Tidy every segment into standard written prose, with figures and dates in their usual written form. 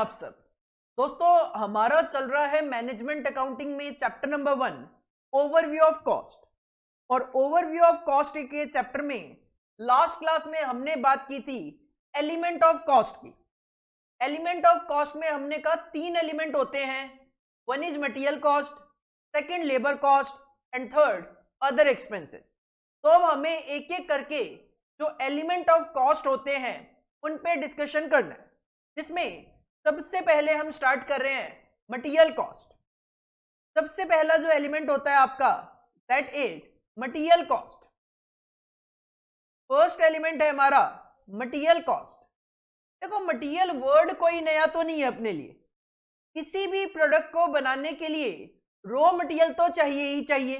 आप सब। दोस्तों, हमारा चल रहा है मैनेजमेंट अकाउंटिंग में chapter number 1 overview of cost. और ओवरव्यू ऑफ कॉस्ट के चैप्टर में लास्ट क्लास में हमने बात की थी एलिमेंट ऑफ कॉस्ट की। एलिमेंट ऑफ कॉस्ट में हमने कहा 3 एलिमेंट होते हैं, one is material cost, second labour cost and third other expenses. तो अब हमें एक एक करके जो एलिमेंट ऑफ कॉस्ट होते हैं उन पे डिस्कशन करना है, जिसमें सबसे पहले हम स्टार्ट कर रहे हैं मटेरियल कॉस्ट। सबसे पहला जो एलिमेंट होता है आपका that is material cost. First element है हमारा मटेरियल कॉस्ट। देखो, मटेरियल वर्ड कोई नया तो नहीं है अपने लिए। किसी भी प्रोडक्ट को बनाने के लिए रॉ मटेरियल तो चाहिए ही चाहिए,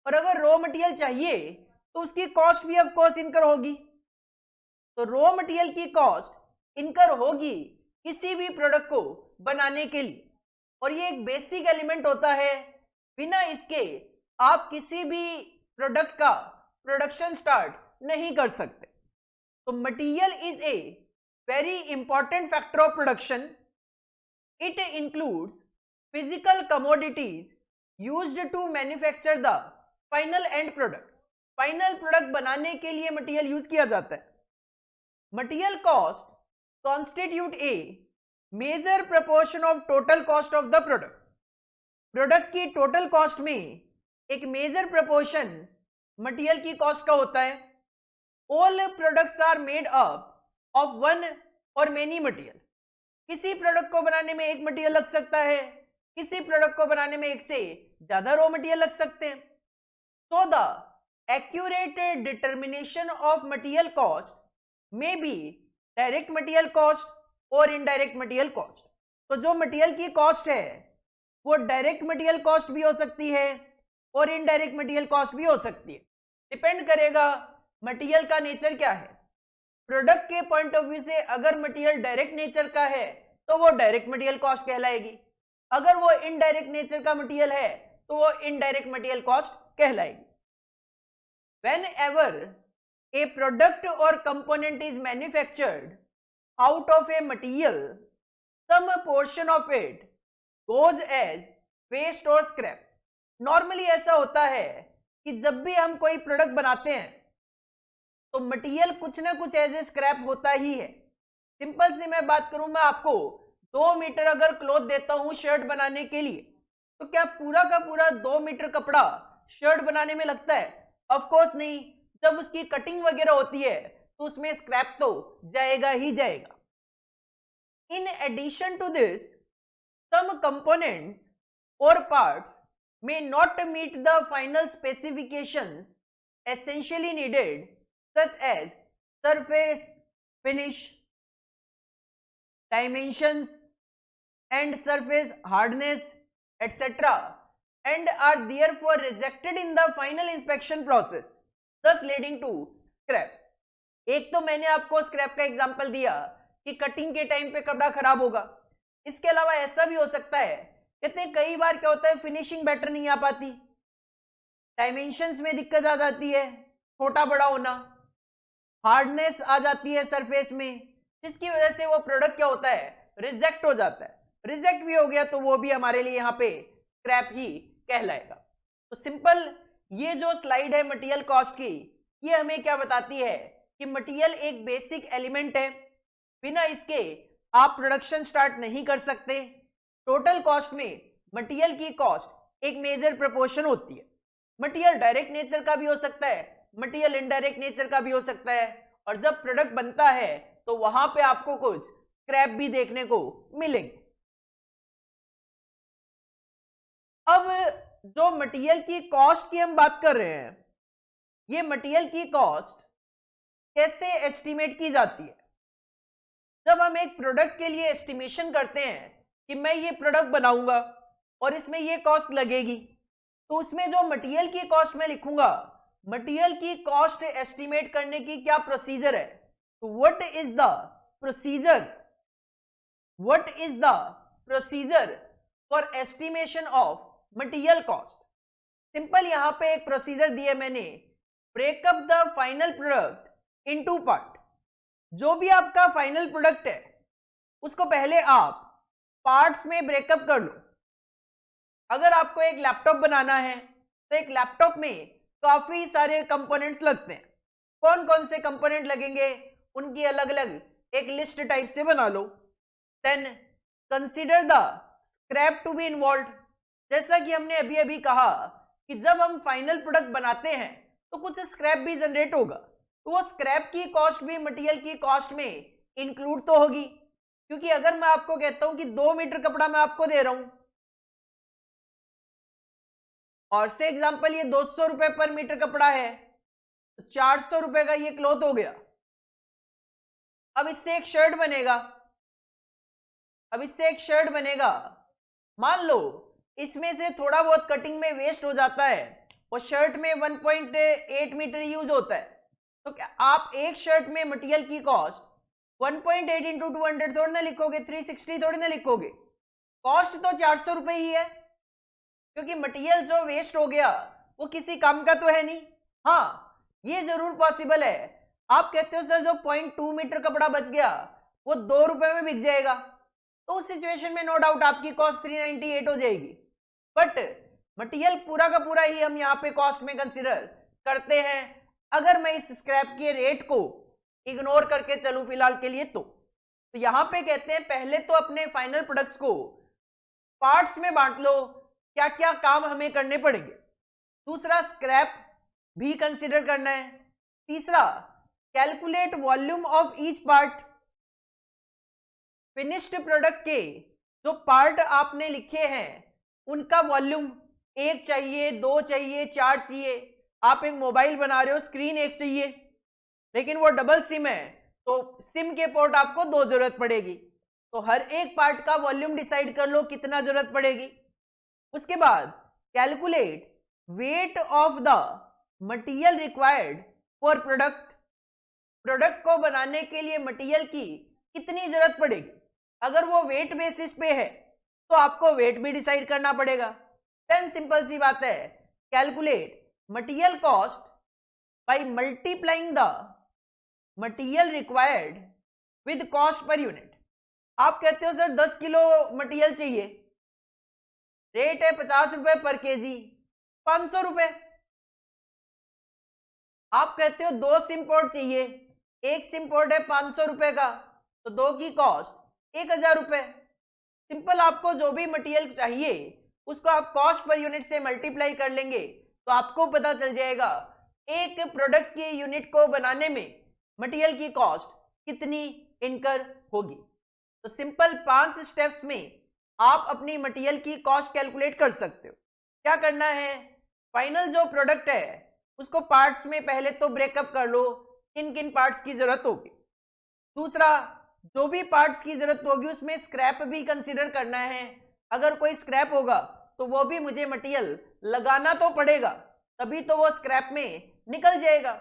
और अगर रॉ मटेरियल चाहिए तो उसकी कॉस्ट भी ऑफ कोर्स इनकर होगी। तो रॉ मटेरियल की कॉस्ट इनकर होगी किसी भी प्रोडक्ट को बनाने के लिए, और ये एक बेसिक एलिमेंट होता है। बिना इसके आप किसी भी प्रोडक्ट का प्रोडक्शन स्टार्ट नहीं कर सकते। तो material is a very important factor of production. It includes physical commodities used to manufacture the final end product. Final product बनाने के लिए मटेरियल यूज किया जाता है। Material cost constitute a major proportion of total cost of the product। Product की total cost में एक major proportion material की कॉस्ट का होता है। All products are made up of one or many material. किसी प्रोडक्ट को बनाने में एक मटेरियल लग सकता है, किसी प्रोडक्ट को बनाने में एक से ज्यादा रॉ मटेरियल लग सकते हैं। So the accurate determination of material cost may be direct material cost और इनडायरेक्ट मटेरियल कॉस्ट। तो जो मटेरियल की कॉस्ट है वो डायरेक्ट मटेरियल कॉस्ट भी हो सकती है और इनडायरेक्ट मटेरियल कॉस्ट भी हो सकती है। डिपेंड करेगा मटेरियल का नेचर क्या है। प्रोडक्ट के पॉइंट ऑफ व्यू से अगर मटेरियल डायरेक्ट नेचर का है तो वो डायरेक्ट मटेरियल कॉस्ट कहलाएगी। अगर वो इनडायरेक्ट नेचर का मटेरियल है तो वो इनडायरेक्ट मटेरियल कॉस्ट कहलाएगी। Whenever a product or component is manufactured out of a material, some portion of it goes as waste or scrap। Normally ऐसा होता है कि जब भी हम कोई प्रोडक्ट बनाते हैं तो मटेरियल कुछ ना कुछ एज ए स्क्रैप होता ही है। सिंपल सी मैं बात करूं, मैं आपको 2 मीटर अगर क्लॉथ देता हूं शर्ट बनाने के लिए, तो क्या पूरा का पूरा 2 मीटर कपड़ा शर्ट बनाने में लगता है? ऑफ कोर्स नहीं। जब उसकी कटिंग वगैरह होती है तो उसमें स्क्रैप तो जाएगा ही जाएगा। In addition to this, some components और parts may not meet the final specifications essentially needed, such as surface finish, dimensions and surface hardness, etc., and are therefore rejected in the final inspection process, thus leading to scrap। एक तो मैंने आपको scrap का example दिया कि cutting के time पे कपड़ा खराब होगा। इसके अलावा ऐसा भी हो सकता है, कहते हैं कई बार क्या होता है, फिनिशिंग बेटर नहीं आ पाती, डायमेंशंस में दिक्कत आ जाती है, छोटा बड़ा होना, हार्डनेस आ जाती है सरफेस में, जिसकी वजह से वो प्रोडक्ट क्या होता है, रिजेक्ट हो जाता है। रिजेक्ट भी हो गया तो वो भी हमारे लिए यहाँ पे स्क्रैप ही कहलाएगा। तो सिंपल ये जो स्लाइड है मटेरियल कॉस्ट की, ये हमें क्या बताती है कि मटेरियल एक बेसिक एलिमेंट है। बिना इसके आप प्रोडक्शन स्टार्ट नहीं कर सकते। टोटल कॉस्ट में मटेरियल की कॉस्ट एक मेजर प्रोपोर्शन होती है। मटेरियल डायरेक्ट नेचर का भी हो सकता है, मटेरियल इनडायरेक्ट नेचर का भी हो सकता है, और जब प्रोडक्ट बनता है तो वहां पे आपको कुछ स्क्रैप भी देखने को मिलेंगे। अब जो मटेरियल की कॉस्ट की हम बात कर रहे हैं, ये मटेरियल की कॉस्ट कैसे एस्टिमेट की जाती है? जब हम एक प्रोडक्ट के लिए एस्टिमेशन करते हैं कि मैं ये प्रोडक्ट बनाऊंगा और इसमें ये कॉस्ट लगेगी, तो उसमें जो मटेरियल की कॉस्ट मैं लिखूंगा, मटेरियल की कॉस्ट एस्टिमेट करने की क्या प्रोसीजर है? तो what is the procedure for estimation of material cost? Simple यहां पे एक प्रोसीजर दिया मैंने, breakup the final product into part. जो भी आपका फाइनल प्रोडक्ट है उसको पहले आप पार्ट्स में ब्रेकअप कर लो। अगर आपको एक लैपटॉप बनाना है तो एक लैपटॉप में काफी सारे कंपोनेंट्स लगते हैं। कौन कौन से कंपोनेंट लगेंगे उनकी अलग अलग एक लिस्ट टाइप से बना लो। Then consider the scrap to be involve. जैसा कि हमने अभी अभी कहा कि जब हम फाइनल प्रोडक्ट बनाते हैं तो कुछ स्क्रैप भी जनरेट होगा, तो वो स्क्रैप की कॉस्ट भी मटेरियल की कॉस्ट में इंक्लूड तो होगी। क्योंकि अगर मैं आपको कहता हूं कि 2 मीटर कपड़ा मैं आपको दे रहा हूं और से एग्जांपल ये 200 रुपए पर मीटर कपड़ा है, तो 400 रुपए का ये क्लॉथ हो गया। अब इससे एक शर्ट बनेगा। मान लो इसमें से थोड़ा बहुत कटिंग में वेस्ट हो जाता है और शर्ट में 1.8 मीटर यूज होता है, तो क्या आप एक शर्ट में मटेरियल की कॉस्ट 1.8 इंटू 200 थोड़ी ना लिखोगे, 360 थोड़ी ना लिखोगे। कॉस्ट तो 400 रुपए ही है, क्योंकि मटेरियल जो वेस्ट हो गया वो किसी काम का तो है नहीं। हाँ, ये जरूर पॉसिबल है, आप कहते हो सर जो 0.2 मीटर कपड़ा बच गया वो 2 रुपए में बिक जाएगा, तो उस सिचुएशन में नो डाउट आपकी कॉस्ट 398 हो जाएगी। बट मटेरियल पूरा का पूरा ही हम यहाँ पे कॉस्ट में कंसिडर करते हैं। अगर मैं इस स्क्रैप के रेट को इग्नोर करके चलूं फिलहाल के लिए, तो यहाँ पे कहते हैं पहले तो अपने फाइनल प्रोडक्ट्स को पार्ट्स में बांट लो, क्या क्या काम हमें करने पड़ेंगे। दूसरा, स्क्रैप भी कंसिडर करना है। तीसरा, calculate volume of each part. Finished product के जो पार्ट आपने लिखे हैं उनका वॉल्यूम 1 चाहिए, 2 चाहिए, 4 चाहिए। आप एक मोबाइल बना रहे हो, स्क्रीन 1 चाहिए, लेकिन वो डबल सिम है तो सिम के पोर्ट आपको 2 जरूरत पड़ेगी। तो हर एक पार्ट का वॉल्यूम डिसाइड कर लो कितना जरूरत पड़ेगी। उसके बाद calculate weight of the material required for product को बनाने के लिए मटेरियल की कितनी जरूरत पड़ेगी। अगर वो वेट बेसिस पे है तो आपको वेट भी डिसाइड करना पड़ेगा। देन सिंपल सी बात है, calculate material cost by multiplying the material required with cost per unit. आप कहते हो सर 10 किलो मटेरियल चाहिए, रेट है 50 रुपए पर केजी, 500 रुपए। आप कहते हो 2 सिम पोर्ट चाहिए, एक सिम पोर्ट है 500 रुपए का, तो 2 की कॉस्ट 1000 रुपए। सिंपल, आपको जो भी मटेरियल चाहिए उसको आप कॉस्ट पर यूनिट से मल्टीप्लाई कर लेंगे तो आपको पता चल जाएगा एक प्रोडक्ट की यूनिट को बनाने में मटेरियल की कॉस्ट कितनी इनकर होगी। तो सिंपल 5 स्टेप्स में आप अपनी मटेरियल की कॉस्ट कैलकुलेट कर सकते हो। क्या करना है, फाइनल जो प्रोडक्ट है उसको पार्ट्स में पहले तो ब्रेकअप कर लो, किन किन पार्ट्स की जरूरत होगी। दूसरा, जो भी पार्ट्स की जरूरत होगी उसमें स्क्रैप भी कंसीडर करना है। अगर कोई स्क्रैप होगा तो वो भी मुझे मटेरियल लगाना तो पड़ेगा, तभी तो वो स्क्रैप में निकल जाएगा।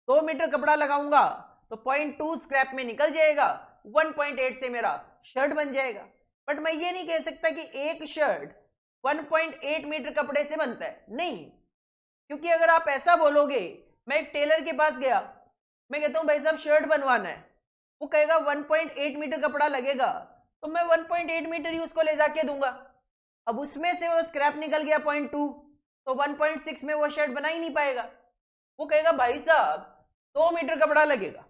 2 मीटर कपड़ा लगाऊंगा तो 0.2 स्क्रैप में निकल जाएगा, 1.8 से मेरा शर्ट बन जाएगा। बट मैं ये नहीं कह सकता कि एक शर्ट 1.8 मीटर कपड़े से बनता है, नहीं। क्योंकि अगर आप ऐसा बोलोगे, मैं एक टेलर के पास गया, मैं कहता हूं भाई साहब शर्ट बनवाना है, वो कहेगा 1.8 मीटर कपड़ा लगेगा, तो मैं 1.8 मीटर ही उसको ले जाके दूंगा। अब उसमें से वो स्क्रैप निकल गया 0.2, तो 1.6 में वो शर्ट बना ही नहीं पाएगा। वो कहेगा भाई साहब 2 मीटर कपड़ा लगेगा,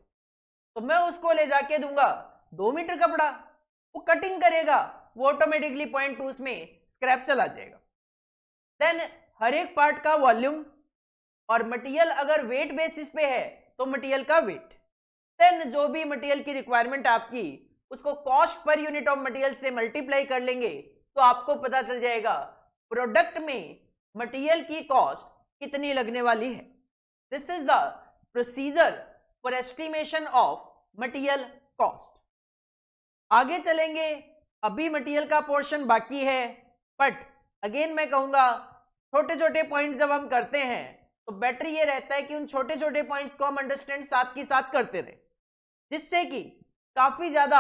तो मैं उसको ले जाके दूंगा 2 मीटर कपड़ा, वो कटिंग करेगा, वो ऑटोमेटिकली 0.2 में स्क्रैप चला जाएगा। देन हर एक पार्ट का वॉल्यूम, और मटेरियल अगर वेट बेसिस पे है तो मटेरियल का वेट। देन जो भी मटेरियल की रिक्वायरमेंट आपकी उसको cost per unit of material से मल्टीप्लाई कर लेंगे तो आपको पता चल जाएगा प्रोडक्ट में मटेरियल की कॉस्ट कितनी लगने वाली है। This is the procedure for estimation of material cost. आगे चलेंगे, अभी मटेरियल का पोर्शन बाकी है, बट अगेन मैं कहूंगा छोटे छोटे पॉइंट जब हम करते हैं तो बेटर ये रहता है कि उन छोटे छोटे पॉइंट्स को हम अंडरस्टैंड साथ के साथ करते रहे, जिससे कि काफी ज्यादा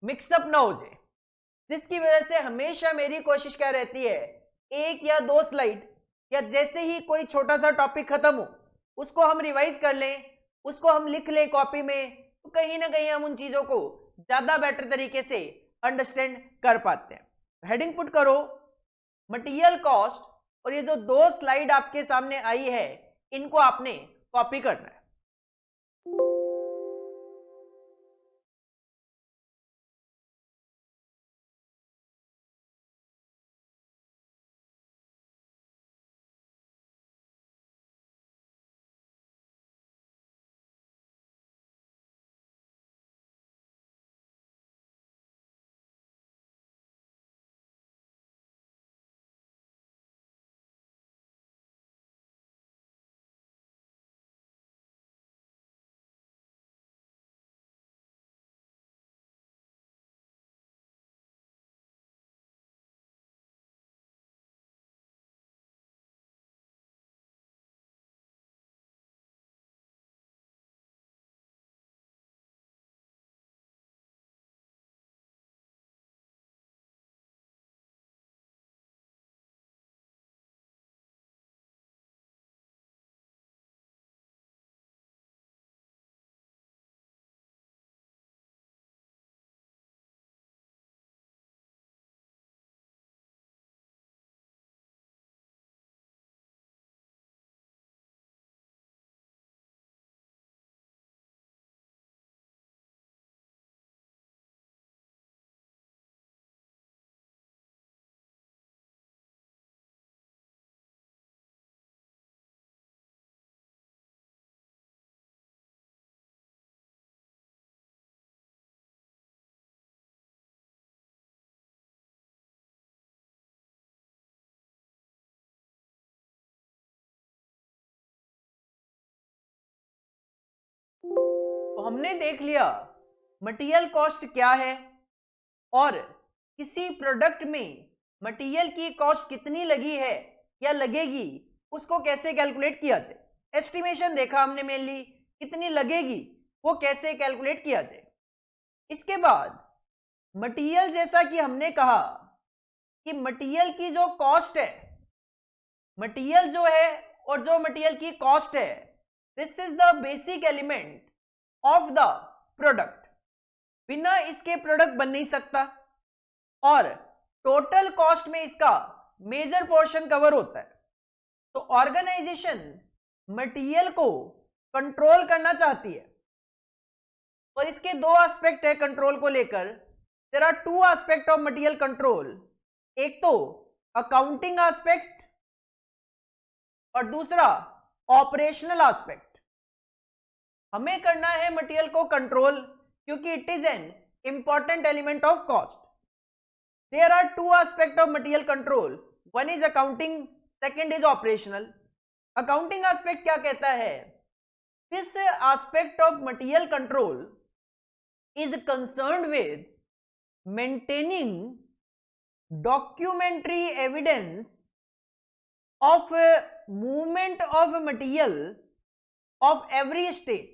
मिक्सअप ना हो जाए। जिसकी वजह से हमेशा मेरी कोशिश क्या रहती है, 1 या 2 स्लाइड या जैसे ही कोई छोटा सा टॉपिक खत्म हो उसको हम रिवाइज कर लें, उसको हम लिख लें कॉपी में, तो कहीं ना कहीं हम उन चीजों को ज्यादा बेटर तरीके से अंडरस्टैंड कर पाते हैं। हेडिंग पुट करो मटेरियल कॉस्ट, और ये जो 2 स्लाइड आपके सामने आई है इनको आपने कॉपी करना है। तो हमने देख लिया मटेरियल कॉस्ट क्या है और किसी प्रोडक्ट में मटेरियल की कॉस्ट कितनी लगी है या लगेगी उसको कैसे कैलकुलेट किया जाए। एस्टिमेशन देखा हमने मेनली, कितनी लगेगी वो कैसे कैलकुलेट किया जाए। इसके बाद मटेरियल, जैसा कि हमने कहा कि मटेरियल की जो कॉस्ट है, मटेरियल जो है और जो मटेरियल की कॉस्ट है, this is the basic element of the product. बिना इसके प्रोडक्ट बन नहीं सकता और टोटल कॉस्ट में इसका मेजर पोर्शन कवर होता है। तो ऑर्गेनाइजेशन मटेरियल को कंट्रोल करना चाहती है और इसके 2 एस्पेक्ट है कंट्रोल को लेकर। There are 2 aspect of material control, एक तो अकाउंटिंग एस्पेक्ट और दूसरा ऑपरेशनल एस्पेक्ट। हमें करना है मटेरियल को कंट्रोल क्योंकि it is an important element of cost. There are 2 aspect of material control, one is accounting, second is operational. Accounting aspect क्या कहता है? This aspect of material control is concerned with maintaining documentary evidence of movement of material of every stage।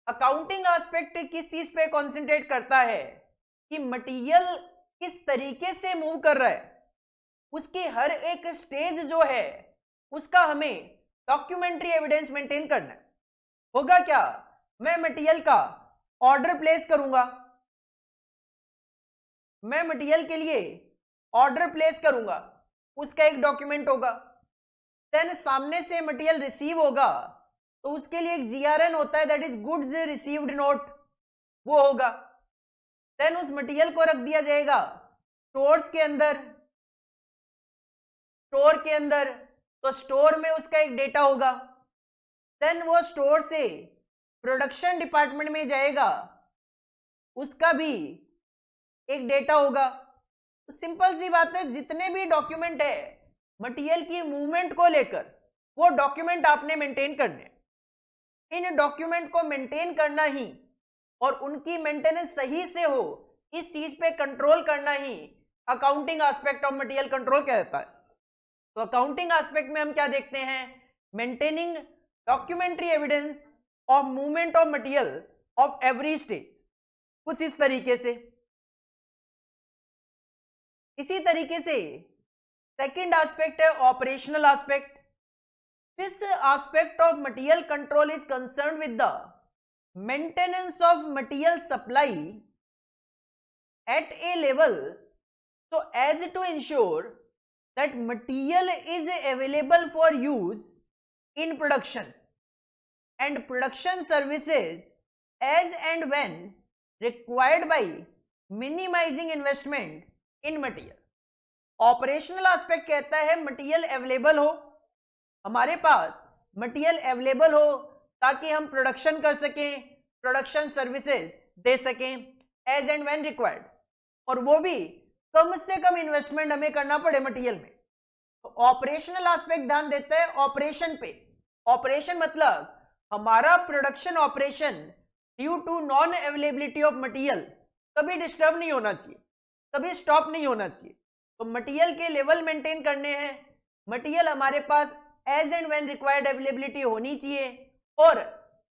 Accounting aspect किस चीज पे concentrate करता है कि material किस तरीके से मूव कर रहा है, उसकी हर एक स्टेज जो है उसका हमें डॉक्यूमेंट्री एविडेंस मेंटेन करना है। होगा क्या, मैं मटेरियल का ऑर्डर प्लेस करूंगा, मैं मटेरियल के लिए ऑर्डर प्लेस करूंगा, उसका एक डॉक्यूमेंट होगा। देन सामने से मटेरियल रिसीव होगा तो उसके लिए एक जीआरएन होता है, that is goods received note, वो होगा। देन उस मटेरियल को रख दिया जाएगा स्टोर्स के अंदर, स्टोर के अंदर, तो स्टोर में उसका एक डेटा होगा। देन वो स्टोर से प्रोडक्शन डिपार्टमेंट में जाएगा, उसका भी एक डेटा होगा। तो सिंपल सी बात है, जितने भी डॉक्यूमेंट है मटेरियल की मूवमेंट को लेकर वो डॉक्यूमेंट आपने मेंटेन करने। इन डॉक्यूमेंट को मेंटेन करना ही और उनकी मेंटेनेंस सही से हो, इस चीज पे कंट्रोल करना ही accounting aspect of material control कहता है। तो अकाउंटिंग एस्पेक्ट में हम क्या देखते हैं? Maintaining documentary evidence of movement of material of every stage, कुछ इस तरीके से। इसी तरीके से सेकंड एस्पेक्ट है operational aspect. This aspect of material control is concerned with the maintenance of material supply at a level so as to ensure that material is available for use in production and production services as and when required by minimizing investment in material. Operational aspect कहता है material available हो, हमारे पास material available हो ताकि हम production कर सकें, प्रोडक्शन सर्विसेज दे सकें एज एंड व्हेन रिक्वायर्ड, और वो भी कम से कम इन्वेस्टमेंट हमें करना पड़े मटेरियल में। तो ऑपरेशनल एस्पेक्ट ध्यान देता है ऑपरेशन पे। ऑपरेशन मतलब हमारा production operation due to non availability of material कभी डिस्टर्ब नहीं होना चाहिए, कभी स्टॉप नहीं होना चाहिए। तो मटेरियल के लेवल मेंटेन करने हैं, मटेरियल हमारे पास as and when required availability होनी चाहिए और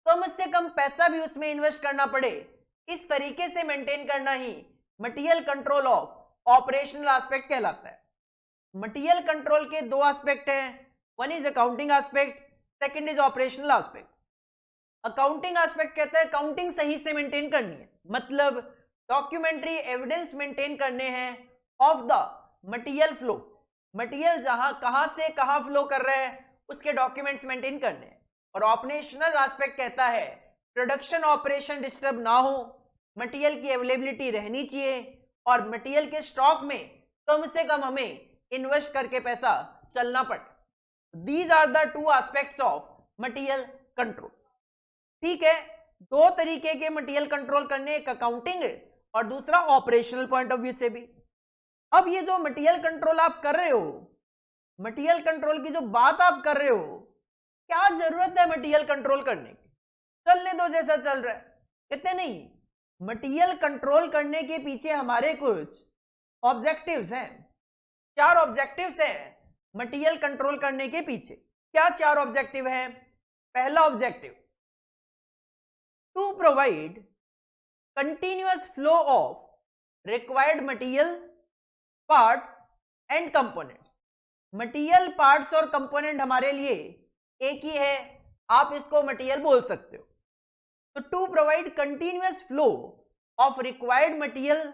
कम से कम पैसा भी उसमें इन्वेस्ट करना पड़े, इस तरीके से मेंटेन करना ही material control of operational aspect कहलाता है। मटेरियल कंट्रोल के दो एस्पेक्ट हैं, one is accounting aspect, second is operational aspect. Accounting aspect कहता है अकाउंटिंग सही से मेंटेन करनी है, मतलब डॉक्यूमेंट्री एविडेंस मेंटेन करने हैं of the material flow, material जहां कहां से कहां फ्लो कर रहा है उसके डॉक्यूमेंट्स मेंटेन करने हैं। और ऑपरेशनल एस्पेक्ट कहता है प्रोडक्शन ऑपरेशन डिस्टर्ब ना हो, मटेरियल की अवेलेबिलिटी रहनी चाहिए और मटेरियल के स्टॉक में कम से कम हमें इन्वेस्ट करके पैसा चलना पड़े। These are the two aspects of material control. ठीक है, दो तरीके के मटेरियल कंट्रोल करने, एक अकाउंटिंग और दूसरा ऑपरेशनल पॉइंट ऑफ व्यू से भी। अब ये जो मटेरियल कंट्रोल आप कर रहे हो, मटेरियल कंट्रोल की जो बात आप कर रहे हो, क्या जरूरत है मटेरियल कंट्रोल करने की? चलने दो जैसा चल रहा है। कहते नहीं, मटेरियल कंट्रोल करने के पीछे हमारे कुछ ऑब्जेक्टिव्स हैं, 4 ऑब्जेक्टिव्स हैं मटेरियल कंट्रोल करने के पीछे। क्या 4 ऑब्जेक्टिव हैं? पहला objective, to provide continuous flow of required material parts and components. Material parts और कंपोनेंट हमारे लिए एक ही है, आप इसको मटेरियल बोल सकते हो। तो to provide continuous flow of required material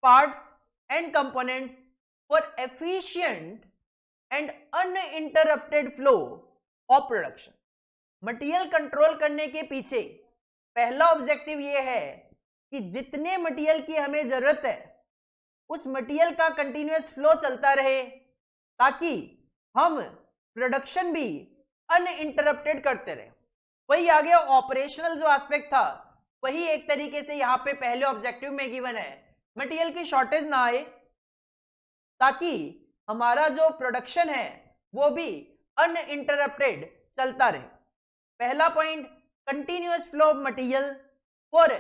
parts and components for efficient and uninterrupted flow of production. Material control करने के पीछे पहला ऑब्जेक्टिव ये है कि जितने मटेरियल की हमें जरूरत है उस मटेरियल का कंटिन्यूअस फ्लो चलता रहे ताकि हम प्रोडक्शन भी अनइंटरप्टेड करते रहे। वही आ गया ऑपरेशनल जो एस्पेक्ट था, वही एक तरीके से यहाँ पे पहले ऑब्जेक्टिव में गिवन है, मटेरियल की शॉर्टेज ना आए ताकि हमारा जो प्रोडक्शन है वो भी अनइंटरप्टेड चलता रहे। पहला point, continuous flow of material for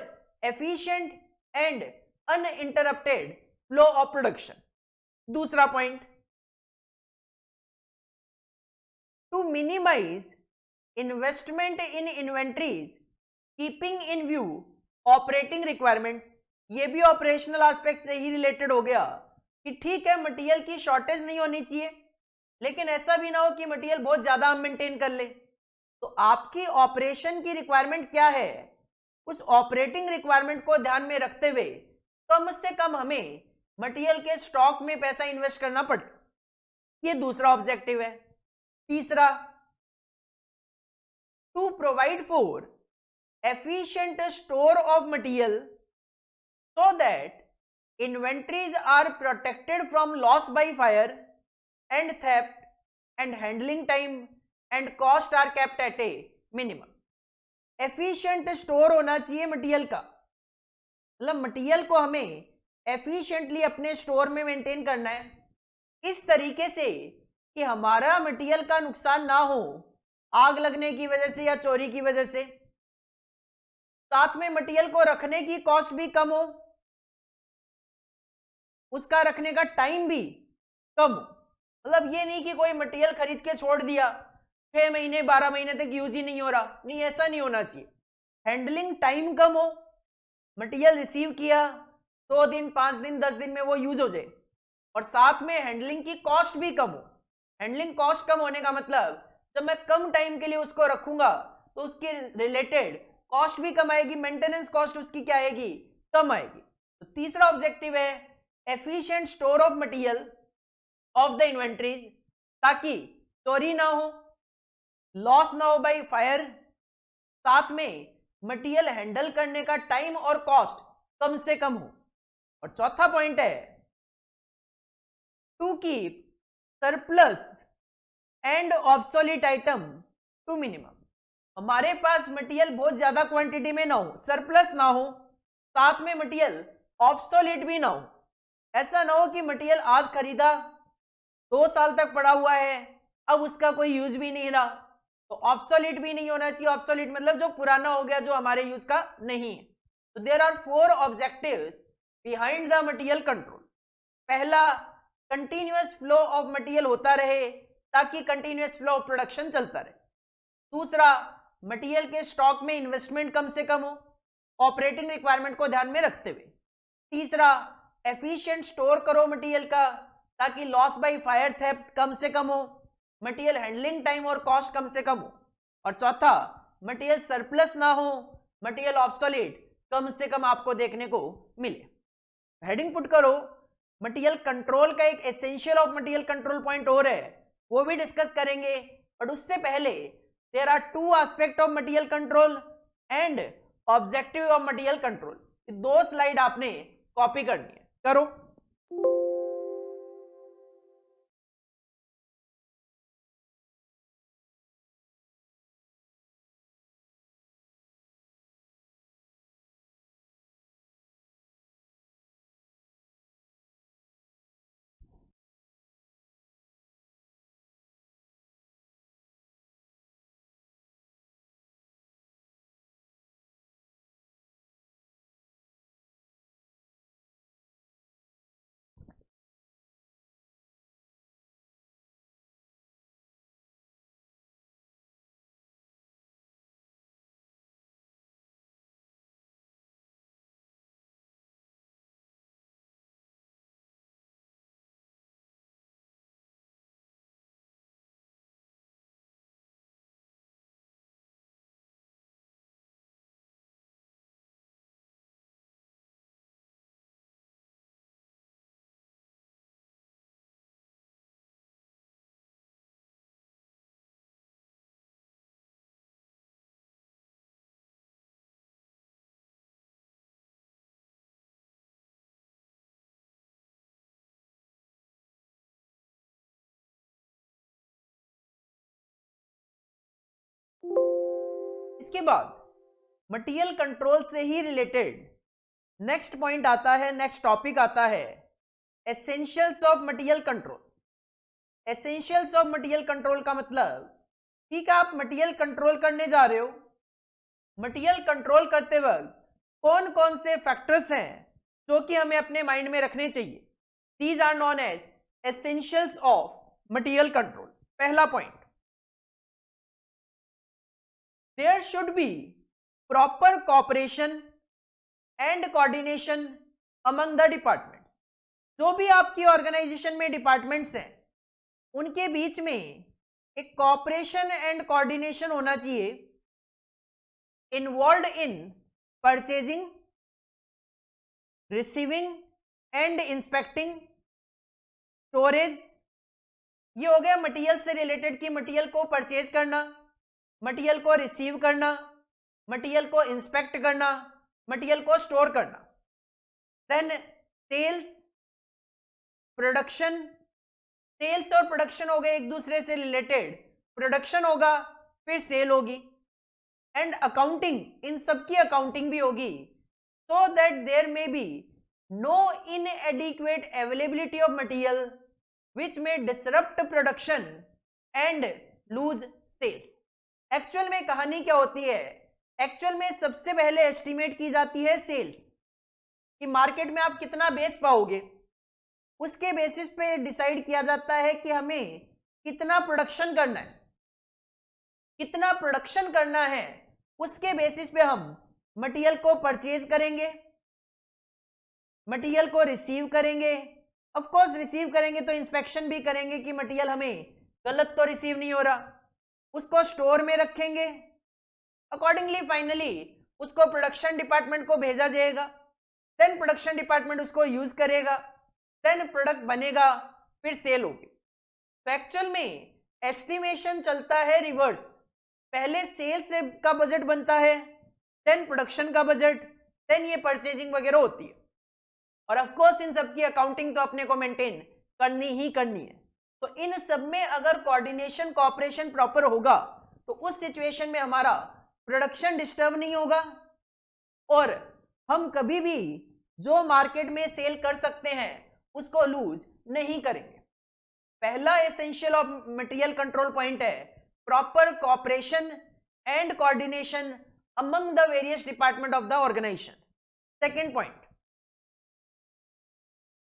efficient and uninterrupted flow of production. दूसरा point, to minimize investment in inventories keeping in view operating requirements. ये भी ऑपरेशनल एस्पेक्ट से ही रिलेटेड हो गया कि ठीक है मटेरियल की शॉर्टेज नहीं होनी चाहिए, लेकिन ऐसा भी ना हो कि मटेरियल बहुत ज्यादा हम मेंटेन कर ले। तो आपकी ऑपरेशन की रिक्वायरमेंट क्या है, उस ऑपरेटिंग रिक्वायरमेंट को ध्यान में रखते हुए कम से कम हमें मटेरियल के स्टॉक में पैसा इन्वेस्ट करना पड़े, ये दूसरा ऑब्जेक्टिव है। तीसरा, to provide for efficient store of material so that inventories are protected from loss by fire and theft and handling time and cost are kept at a minimum। efficient store होना चाहिए material का, मतलब material को हमें efficiently अपने store में maintain करना है इस तरीके से कि हमारा मटेरियल का नुकसान ना हो आग लगने की वजह से या चोरी की वजह से, साथ में मटेरियल को रखने की कॉस्ट भी कम हो, उसका रखने का टाइम भी कम हो। मतलब ये नहीं कि कोई मटेरियल खरीद के छोड़ दिया 6 महीने 12 महीने तक यूज ही नहीं हो रहा, नहीं, ऐसा नहीं होना चाहिए। हैंडलिंग टाइम कम हो, मटेरियल रिसीव किया 2 दिन 5 दिन 10 दिन में वो यूज हो जाए, और साथ में हैंडलिंग की कॉस्ट भी कम हो। हैंडलिंग कॉस्ट कम होने का मतलब जब मैं कम टाइम के लिए उसको रखूंगा तो उसके रिलेटेड कॉस्ट भी कम आएगी, मेंटेनेंस कॉस्ट उसकी क्या आएगी, कम आएगी। तो तीसरा ऑब्जेक्टिव है efficient store of material of the inventories, ताकि चोरी ना हो, लॉस ना हो बाय फायर, साथ में मटेरियल हैंडल करने का टाइम और कॉस्ट कम से कम हो। और चौथा पॉइंट है to keep surplus and obsolete item to minimum. हमारे पास मटेरियल बहुत ज्यादा क्वांटिटी में ना हो, सरप्लस ना हो, साथ में मटेरियल ऑब्सोलीट भी ना हो। ऐसा ना हो कि मटेरियल आज खरीदा 2 साल तक पड़ा हुआ है, अब उसका कोई यूज भी नहीं रहा, तो ऑब्सोलीट भी नहीं होना चाहिए। ऑब्सोलीट मतलब जो पुराना हो गया, जो हमारे यूज का नहीं है। तो there are 4 objectives behind the material control. पहला, कंटिन्यूअस फ्लो ऑफ मटेरियल होता रहे ताकि कंटिन्यूअस फ्लो ऑफ प्रोडक्शन चलता रहे। दूसरा, मटेरियल के स्टॉक में इन्वेस्टमेंट कम से कम हो, ऑपरेटिंग रिक्वायरमेंट को ध्यान में रखते हुए। तीसरा, एफिशिएंट स्टोर करो मटेरियल का ताकि लॉस बाय फायर थेफ्ट कम से कम हो, मटेरियल हैंडलिंग टाइम और कॉस्ट कम से कम हो। और चौथा, मटेरियल सरप्लस ना हो, मटेरियल ऑब्सोलीट कम से कम आपको देखने को मिले। हेडिंग पुट करो, मटेरियल कंट्रोल का एक essential of material control point और है, वो भी डिस्कस करेंगे। बट उससे पहले there are 2 aspect of material control and objective of material control. 2 slide आपने कॉपी करनी है, करो। इसके बाद मटेरियल कंट्रोल से ही रिलेटेड नेक्स्ट पॉइंट आता है, नेक्स्ट टॉपिक आता है essentials of material control. Essentials of material control का मतलब, ठीक है, आप मटेरियल कंट्रोल करने जा रहे हो, मटेरियल कंट्रोल करते वक्त कौन कौन से फैक्टर्स हैं जो कि हमें अपने माइंड में रखने चाहिए। These are known as essentials of material control. पहला point, there should be proper cooperation and coordination among the departments। जो भी आपकी ऑर्गेनाइजेशन में डिपार्टमेंट्स हैं, उनके बीच में एक कॉपरेशन एंड कोऑर्डिनेशन होना चाहिए, involve in purchasing, receiving end inspecting, storage. ये हो गया मटेरियल से रिलेटेड कि मटेरियल को परचेज करना, मटेरियल को रिसीव करना, मटेरियल को इंस्पेक्ट करना, मटेरियल को स्टोर करना। Then sales, production. सेल्स और प्रोडक्शन हो गए एक दूसरे से रिलेटेड, प्रोडक्शन होगा फिर सेल होगी। एंड अकाउंटिंग, इन सबकी अकाउंटिंग भी होगी, so that there may be no inadequate availability of material which may disrupt production and lose sales. Actual में कहानी क्या होती है, एक्चुअल में सबसे पहले एस्टिमेट की जाती है सेल्स, कि मार्केट में आप कितना बेच पाओगे, उसके बेसिस पे डिसाइड किया जाता है कि हमें कितना प्रोडक्शन करना है। कितना प्रोडक्शन करना है उसके बेसिस पे हम मटेरियल को परचेज करेंगे, मटेरियल को रिसीव करेंगे। ऑफ कोर्स रिसीव करेंगे तो इंस्पेक्शन भी करेंगे कि मटेरियल हमें गलत तो रिसीव नहीं हो रहा, उसको स्टोर में रखेंगे, अकॉर्डिंगली फाइनली उसको प्रोडक्शन डिपार्टमेंट को भेजा जाएगा। देन प्रोडक्शन डिपार्टमेंट उसको यूज करेगा, देन प्रोडक्ट बनेगा, फिर सेल होगी। तो एक्चुअल में एस्टिमेशन चलता है रिवर्स, पहले सेल्स का बजट बनता है, देन प्रोडक्शन का बजट, देन ये परचेजिंग वगैरह होती है। और ऑफ कोर्स इन सब की अकाउंटिंग तो अपने को मेंटेन करनी ही करनी है। तो इन सब में अगर कोऑर्डिनेशन कोऑपरेशन प्रॉपर होगा तो उस सिचुएशन में हमारा प्रोडक्शन डिस्टर्ब नहीं होगा और हम कभी भी जो मार्केट में सेल कर सकते हैं उसको लूज नहीं करेंगे। पहला essential of material control point है proper cooperation and coordination among the various department of the organization. Second point,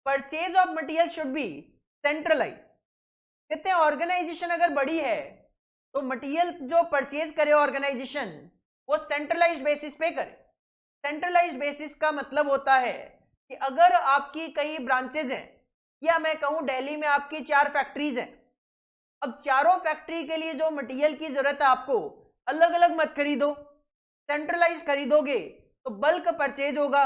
purchase of material should be centralize. कहते हैं ऑर्गेनाइजेशन अगर बड़ी है तो मटेरियल जो परचेज करे ऑर्गेनाइजेशन वो सेंट्रलाइज्ड बेसिस पे करे। सेंट्रलाइज्ड बेसिस का मतलब होता है कि अगर आपकी कई ब्रांचेज हैं या मैं कहूं दिल्ली में आपकी 4 फैक्ट्रीज हैं, अब चारों फैक्ट्री के लिए जो मटेरियल की जरूरत है आपको अलग अलग मत खरीदो, सेंट्रलाइज खरीदोगे तो बल्क परचेज होगा,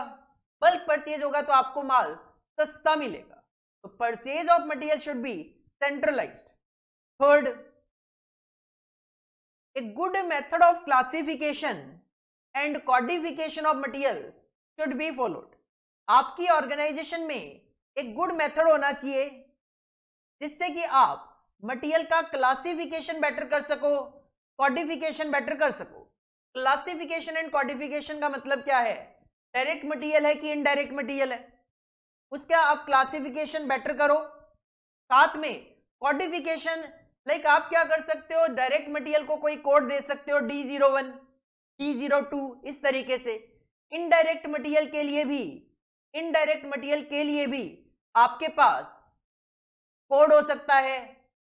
बल्क परचेज होगा तो आपको माल सस्ता मिलेगा। तो purchase of material should B centralised. Third, a good method of classification and codification of material should be followed। आपकी ऑर्गेनाइजेशन में एक गुड मेथड होना चाहिए जिससे कि आप मटेरियल का क्लासिफिकेशन बेटर कर सको, कॉडिफिकेशन बेटर कर सको। क्लासिफिकेशन एंड कॉडिफिकेशन का मतलब क्या है, डायरेक्ट मटेरियल है कि इनडायरेक्ट मटेरियल है, उसका आप क्लासिफिकेशन बेटर करो। साथ में कॉडिफिकेशन, लाइक आप क्या कर सकते हो, डायरेक्ट मटेरियल को कोई कोड दे सकते हो D01, D02 इस तरीके से। इनडायरेक्ट मटेरियल के लिए भी आपके पास कोड हो सकता है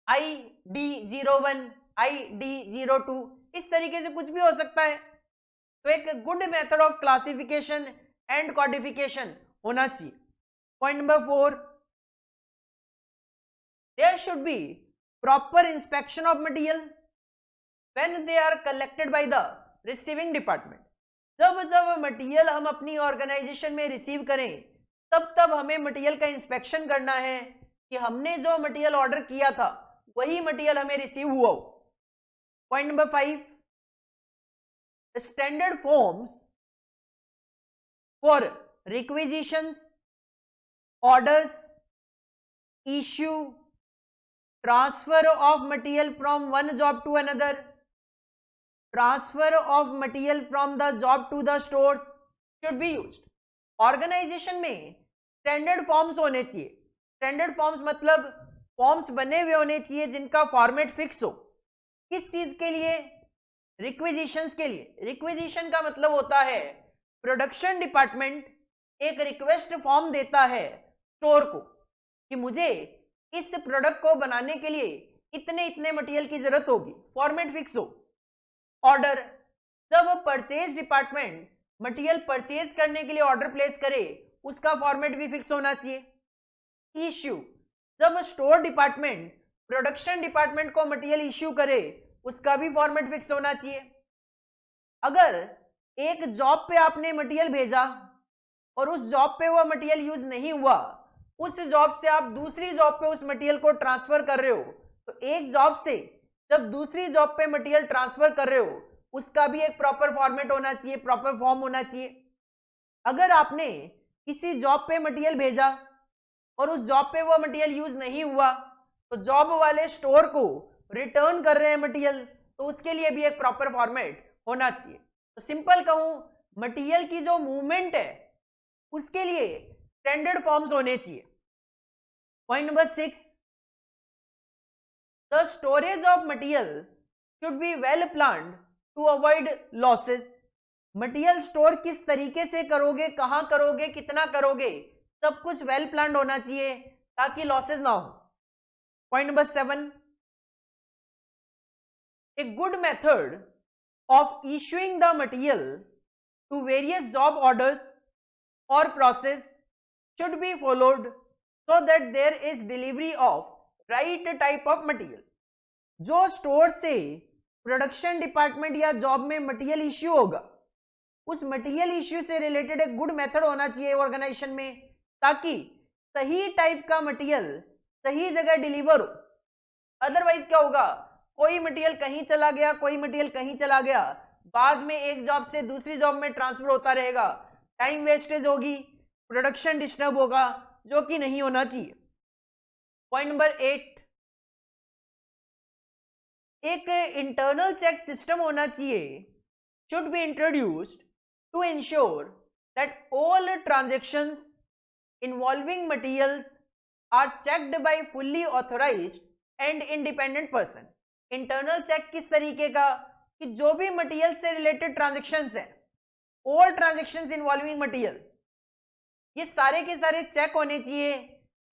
ID01, ID02, इस तरीके से कुछ भी हो सकता है। तो एक good method of classification and codification होना चाहिए। Point number 4, there should be proper inspection of material when they are collected by the receiving department। जब मटेरियल हम अपनी ऑर्गेनाइजेशन में रिसीव करें तब हमें मटेरियल का इंस्पेक्शन करना है कि हमने जो मटेरियल ऑर्डर किया था वही मटेरियल हमें रिसीव हुआ हो। Point number 5, standard forms for requisitions, orders, issue, transfer of material from one job to another, transfer of material from the job to the stores should be used। Organisation में standard forms होने चाहिए। Standard forms मतलब forms बने हुए होने चाहिए जिनका format fix हो। किस चीज के लिए, रिक्विजिशंस के लिए। रिक्विजिशन का मतलब होता है प्रोडक्शन डिपार्टमेंट एक रिक्वेस्ट फॉर्म देता है स्टोर को कि मुझे इस प्रोडक्ट को बनाने के लिए इतने मटेरियल की जरूरत होगी, फॉर्मेट फिक्स हो। ऑर्डर, जब परचेज डिपार्टमेंट मटेरियल परचेज करने के लिए ऑर्डर प्लेस करे उसका फॉर्मेट भी फिक्स होना चाहिए। इश्यू, जब स्टोर डिपार्टमेंट प्रोडक्शन डिपार्टमेंट को मटेरियल इश्यू करे उसका भी फॉर्मेट फिक्स होना चाहिए। अगर एक जॉब पे आपने मटेरियल भेजा और उस जॉब पे वो मटेरियल यूज नहीं हुआ, उस जॉब से आप दूसरी जॉब पे उस मटेरियल को ट्रांसफर कर रहे हो, तो एक जॉब से जब दूसरी जॉब पे मटेरियल ट्रांसफर कर रहे हो उसका भी एक प्रॉपर फॉर्मेट होना चाहिए, प्रॉपर फॉर्म होना चाहिए। अगर आपने किसी जॉब पे मटेरियल भेजा और उस जॉब पे वो मटेरियल यूज नहीं हुआ तो जॉब वाले स्टोर को रिटर्न कर रहे हैं मटेरियल, तो उसके लिए भी एक प्रॉपर फॉर्मेट होना चाहिए। तो सिंपल कहूं, मटेरियल की जो मूवमेंट है उसके लिए स्टैंडर्ड फॉर्म्स होने चाहिए। Point number 6, the storage of material should be well planned to avoid losses. Material store किस तरीके से करोगे, कहां करोगे, कितना करोगे, सब कुछ वेल प्लान्ड होना चाहिए ताकि लॉसेस ना हो। Point number 7, a good method of issuing the material to various job orders और process should be followed so that there is delivery of right type of material। जो स्टोर से production department या job में material issue होगा उस material issue से related एक good method होना चाहिए ऑर्गेनाइजेशन में, ताकि सही टाइप का मटेरियल सही जगह डिलीवर हो। अदरवाइज क्या होगा, कोई मटेरियल कहीं चला गया, कोई मटेरियल कहीं चला गया, बाद में एक जॉब से दूसरी जॉब में ट्रांसफर होता रहेगा, टाइम वेस्टेज होगी, प्रोडक्शन डिस्टर्ब होगा, जो कि नहीं होना चाहिए। पॉइंट नंबर 8, एक इंटरनल चेक सिस्टम होना चाहिए, should be introduced to ensure that all transactions involving materials are checked by fully authorized and independent person। Internal check किस तरीके का, कि जो भी मटेरियल से रिलेटेड ट्रांजेक्शन्स हैं, ऑल ट्रांजेक्शन्स इन्वॉल्विंग मटेरियल, ये सारे के सारे चेक होने चाहिए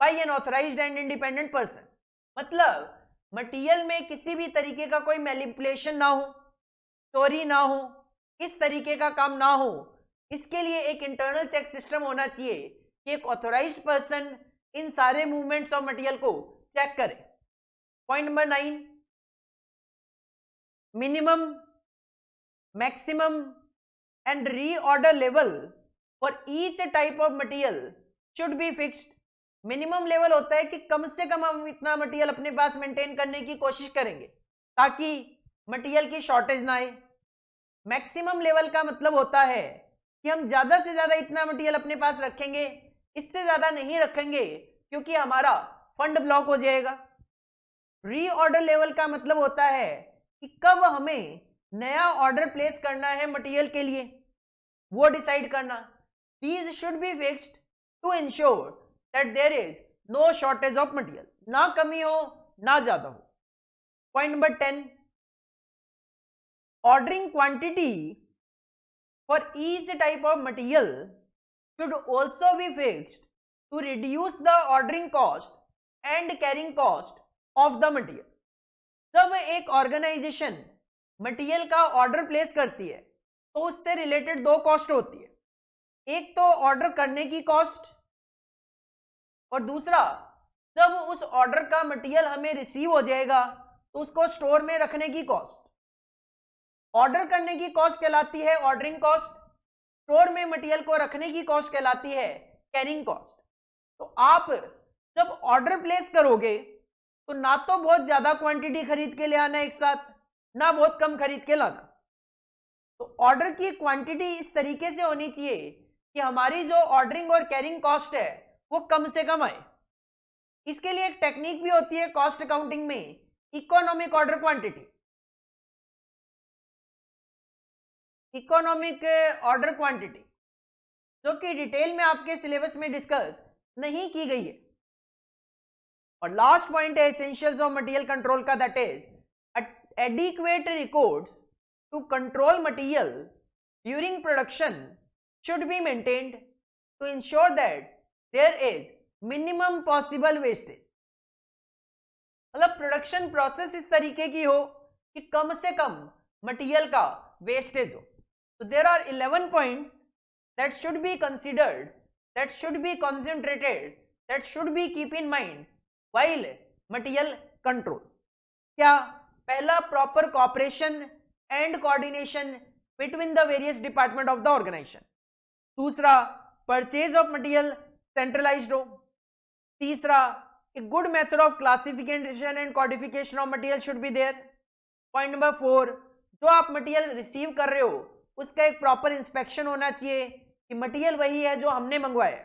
by an authorised and independent person. मतलब मटेरियल में किसी भी तरीके का कोई मैनिपुलेशन ना हो, चोरी ना हो, इस तरीके का काम ना हो, इसके लिए एक इंटरनल चेक सिस्टम होना चाहिए कि एक ऑथराइज्ड पर्सन इन सारे मूवमेंट्स ऑफ मटेरियल को चेक करे। Point number 9, minimum, maximum and reorder level for each type of material should be fixed. Minimum level होता है कि कम से कम हम इतना मटेरियल अपने पास मेंटेन करने की कोशिश करेंगे ताकि मटेरियल की शॉर्टेज ना आए। मैक्सिमम लेवल का मतलब होता है कि हम ज्यादा से ज्यादा इतना मटेरियल अपने पास रखेंगे, इससे ज्यादा नहीं रखेंगे क्योंकि हमारा फंड ब्लॉक हो जाएगा। रीऑर्डर लेवल का मतलब होता है कि कब हमें नया ऑर्डर प्लेस करना है मटेरियल के लिए, वो डिसाइड करना। These should be fixed to ensure that there is no shortage of material, ना कमी हो ना ज्यादा हो। Point number 10, ordering quantity for each type of material should also be fixed to reduce the ordering cost and carrying cost of the material। जब एक organisation material का order place करती है तो उससे रिलेटेड दो कॉस्ट होती है, एक तो ऑर्डर करने की कॉस्ट और दूसरा जब उस ऑर्डर का मटेरियल हमें रिसीव हो जाएगा तो उसको स्टोर में रखने की कॉस्ट। ऑर्डर करने की कॉस्ट कहलाती है ऑर्डरिंग कॉस्ट, स्टोर में मटेरियल को रखने की कॉस्ट कहलाती है कैरिंग कॉस्ट। तो आप जब ऑर्डर प्लेस करोगे तो ना तो बहुत ज्यादा क्वांटिटी खरीद के ले आना एक साथ, ना बहुत कम खरीद के लाना। तो ऑर्डर की क्वांटिटी इस तरीके से होनी चाहिए कि हमारी जो ऑर्डरिंग और कैरिंग कॉस्ट है वो कम से कम आए। इसके लिए एक टेक्निक भी होती है कॉस्ट अकाउंटिंग में, economic order quantity. Economic order quantity जो कि डिटेल में आपके सिलेबस में डिस्कस नहीं की गई है। और लास्ट पॉइंट है एसेंशियल्स ऑफ मटेरियल कंट्रोल का, that is adequate records to control material during production should be maintained to ensure that there is minimum possible wastage. मतलब प्रोडक्शन प्रोसेस इस तरीके की हो कि कम से कम मटेरियल का वेस्टेज हो। So there are 11 points that should be considered, that should be concentrated, that should be keep in mind while material control। क्या? पहला, proper cooperation and coordination between the various department of the organization। दूसरा, purchase of material centralized हो। तीसरा, a good method of classification and codification of material should be there। Point number 4, जो आप material receive कर रहे हो उसका एक प्रॉपर इंस्पेक्शन होना चाहिए कि मटेरियल वही है जो हमने मंगवाया।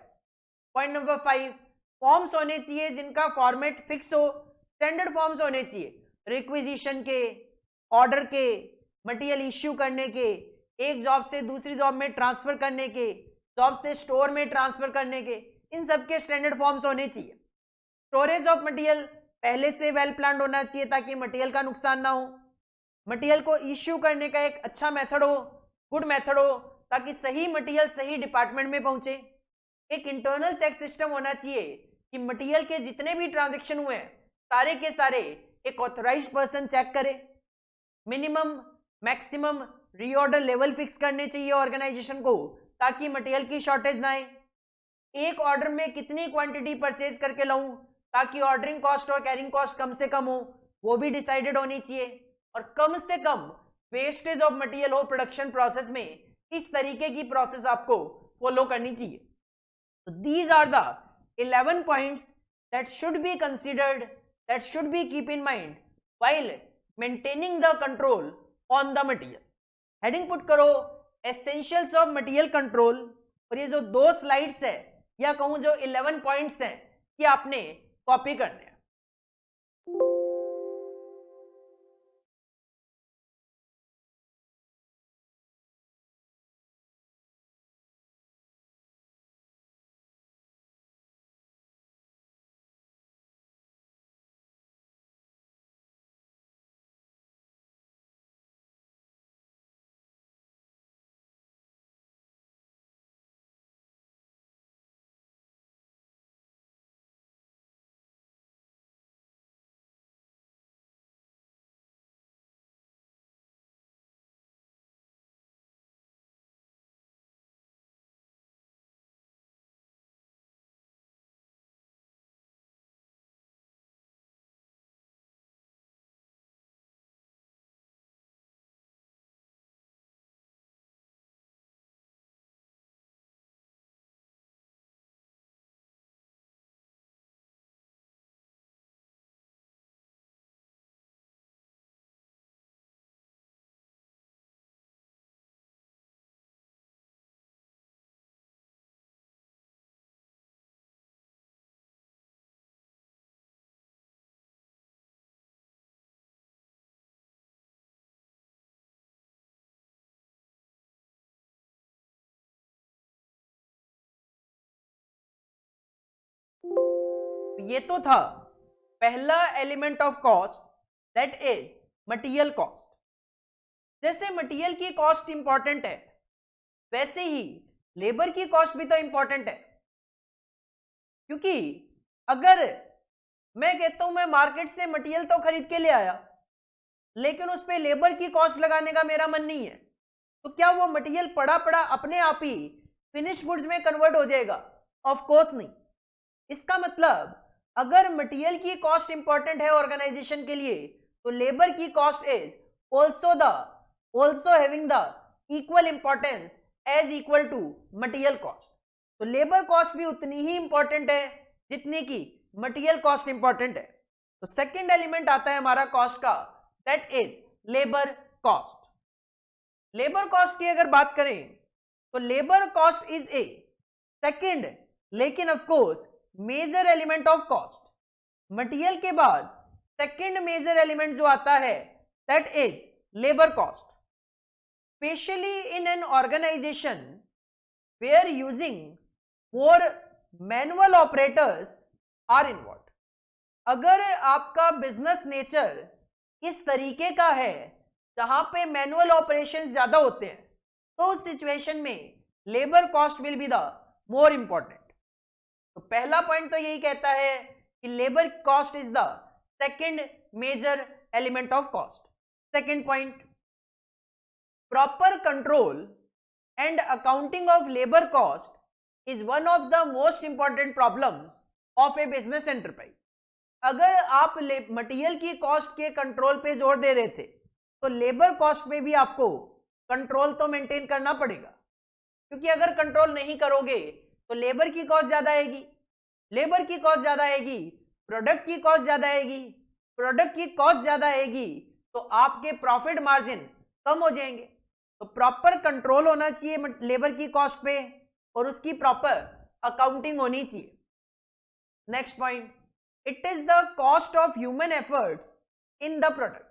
पॉइंट नंबर 5, फॉर्म्स होने चाहिए जिनका फॉर्मेट फिक्स हो, स्टैंडर्ड फॉर्म्स होने चाहिए, रिक्विजिशन के, ऑर्डर के, मटेरियल इश्यू करने के, एक जॉब से दूसरी जॉब में ट्रांसफर करने के, जॉब से स्टोर में ट्रांसफर करने के, इन सब के स्टैंडर्ड फॉर्म्स होने चाहिए। स्टोरेज ऑफ मटेरियल पहले से वेल प्लान्ड होना चाहिए ताकि मटेरियल का नुकसान ना हो। मटेरियल को इश्यू करने का एक अच्छा मेथड हो, गुड मेथड हो, ताकि सही मटेरियल सही डिपार्टमेंट में पहुंचे। एक इंटरनल चेक सिस्टम होना चाहिए कि मटेरियल के जितने भी ट्रांजैक्शन हुए हैं सारे के सारे एक ऑथराइज्ड पर्सन चेक करे। Minimum, maximum, reorder level fix करने चाहिए ऑर्गेनाइजेशन को ताकि मटेरियल की शॉर्टेज ना आए। एक ऑर्डर में कितनी क्वांटिटी परचेज करके लाऊं ताकि ऑर्डरिंग कॉस्ट और कैरिंग कॉस्ट कम से कम हो, वो भी डिसाइडेड होनी चाहिए। और कम से कम वेस्टेज ऑफ मटेरियल हो प्रोडक्शन प्रोसेस में इस तरीके की प्रोसेस आपको फॉलो करनी चाहिए। तो these are the 11 points that should be considered, that should be keep in mind while maintaining the control on the material. Heading put करो एसेंशियल्स ऑफ मटेरियल कंट्रोल, और ये जो 2 स्लाइड्स है या कहूं जो 11 पॉइंट्स हैं ये आपने कॉपी करने हैं। ये तो था पहला element of cost, that is material cost. जैसे मटेरियल की कॉस्ट इंपॉर्टेंट है वैसे ही लेबर की कॉस्ट भी तो इंपॉर्टेंट है, क्योंकि अगर मैं कहता हूं मैं मार्केट से मटेरियल तो खरीद के ले आया लेकिन उस पर लेबर की कॉस्ट लगाने का मेरा मन नहीं है, तो क्या वो मटेरियल पड़ा पड़ा अपने आप ही फिनिश गुड्स में कन्वर्ट हो जाएगा? ऑफ कोर्स नहीं। इसका मतलब अगर मटेरियल की कॉस्ट इंपॉर्टेंट है ऑर्गेनाइजेशन के लिए तो लेबर की cost is also having the equal importance as equal to material cost. तो लेबर कॉस्ट भी उतनी ही इंपॉर्टेंट है जितनी की मटेरियल कॉस्ट इंपॉर्टेंट है। तो सेकंड एलिमेंट आता है हमारा कॉस्ट का, that is labour cost. Labour cost की अगर बात करें तो labour cost is a second लेकिन of course major element of cost. Material के बाद सेकंड मेजर एलिमेंट जो आता है that is labour cost, specially in an organization where using more manual operators are involved. अगर आपका बिजनेस नेचर इस तरीके का है जहां पे मैनुअल ऑपरेशन ज्यादा होते हैं तो उस सिचुएशन में labour cost will be the more important. तो पहला पॉइंट तो यही कहता है कि labour cost is the second major element of cost. Second point, proper control and accounting of labour cost is one of the most important problems of a business enterprise. अगर आप material की cost के control पे जोर दे रहे थे तो labour cost में भी आपको कंट्रोल तो मेंटेन करना पड़ेगा, क्योंकि अगर कंट्रोल नहीं करोगे तो लेबर की कॉस्ट ज्यादा आएगी, लेबर की कॉस्ट ज्यादा आएगी, प्रोडक्ट की कॉस्ट ज्यादा आएगी, प्रोडक्ट की कॉस्ट ज्यादा आएगी तो आपके प्रॉफिट मार्जिन कम हो जाएंगे। तो प्रॉपर कंट्रोल होना चाहिए लेबर की कॉस्ट पे और उसकी प्रॉपर अकाउंटिंग होनी चाहिए। Next point, it is the cost of human efforts in the product.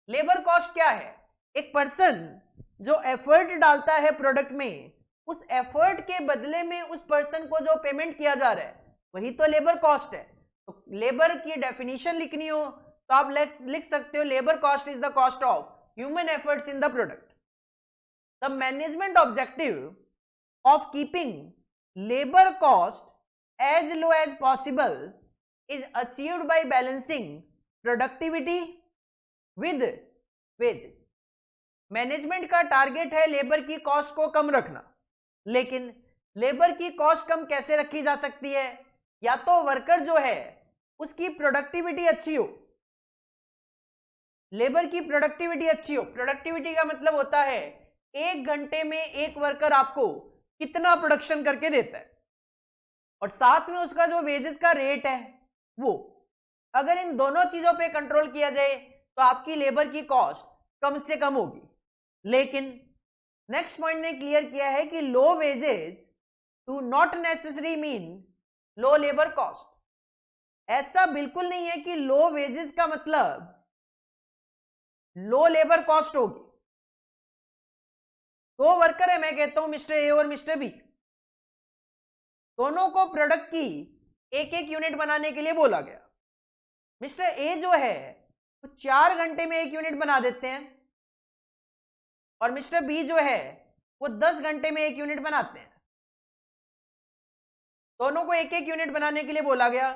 Labour cost क्या है? एक पर्सन जो एफर्ट डालता है प्रोडक्ट में, उस एफर्ट के बदले में उस पर्सन को जो पेमेंट किया जा रहा है वही तो लेबर कॉस्ट है। तो लेबर की डेफिनेशन लिखनी हो तो आप लिख सकते हो labour cost is the cost of human efforts in the product. The management objective of keeping labour cost as low as possible is achieved by balancing productivity with wages. Management का target है labour की cost को कम रखना, लेकिन labour की cost कम कैसे रखी जा सकती है? या तो वर्कर जो है उसकी प्रोडक्टिविटी अच्छी हो, लेबर की प्रोडक्टिविटी अच्छी हो। प्रोडक्टिविटी का मतलब होता है 1 घंटे में एक वर्कर आपको कितना प्रोडक्शन करके देता है, और साथ में उसका जो वेजेस का रेट है वो, अगर इन दोनों चीजों पे कंट्रोल किया जाए तो आपकी लेबर की कॉस्ट कम से कम होगी। लेकिन नेक्स्ट पॉइंट ने क्लियर किया है कि low wages do not necessary mean low labour cost. ऐसा बिल्कुल नहीं है कि लो वेजेस का मतलब लो लेबर कॉस्ट होगी। दो वर्कर है, मैं कहता हूं मिस्टर ए और मिस्टर बी, दोनों को प्रोडक्ट की एक एक यूनिट बनाने के लिए बोला गया। मिस्टर ए जो है वो 4 घंटे में एक यूनिट बना देते हैं, और मिस्टर बी जो है वो 10 घंटे में एक यूनिट बनाते हैं। दोनों को एक एक यूनिट बनाने के लिए बोला गया,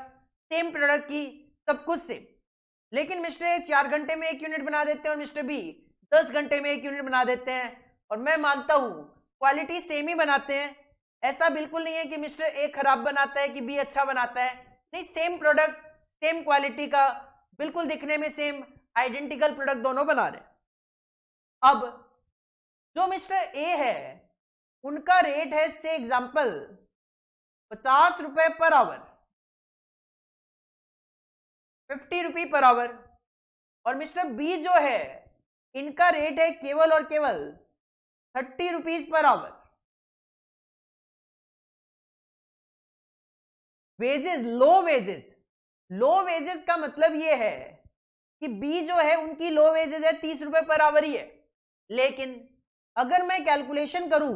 सेम प्रोडक्ट की, सब कुछ सेम। लेकिन मिस्टर ए 4 घंटे में एक यूनिट बना देते हैं और मिस्टर बी 10 घंटे में एक यूनिट बना देते हैं। और मैं मानता हूं क्वालिटी सेम ही बनाते हैं, ऐसा बिल्कुल नहीं है कि मिस्टर ए खराब बनाता है कि बी अच्छा बनाता है। नहीं, सेम प्रोडक्ट, सेम क्वालिटी का, बिल्कुल दिखने में सेम, आइडेंटिकल प्रोडक्ट दोनों बना रहे हैं। अब जो मिस्टर ए है उनका रेट है से एग्जांपल 50 रुपए पर आवर, 50 रुपी पर आवर, और मिस्टर बी जो है इनका रेट है केवल और केवल 30 rupees per hour. Wages, low wages, low wages का मतलब ये है कि बी जो है उनकी लो वेजेस है 30 रुपए पर आवर ही है। लेकिन अगर मैं कैलकुलेशन करूं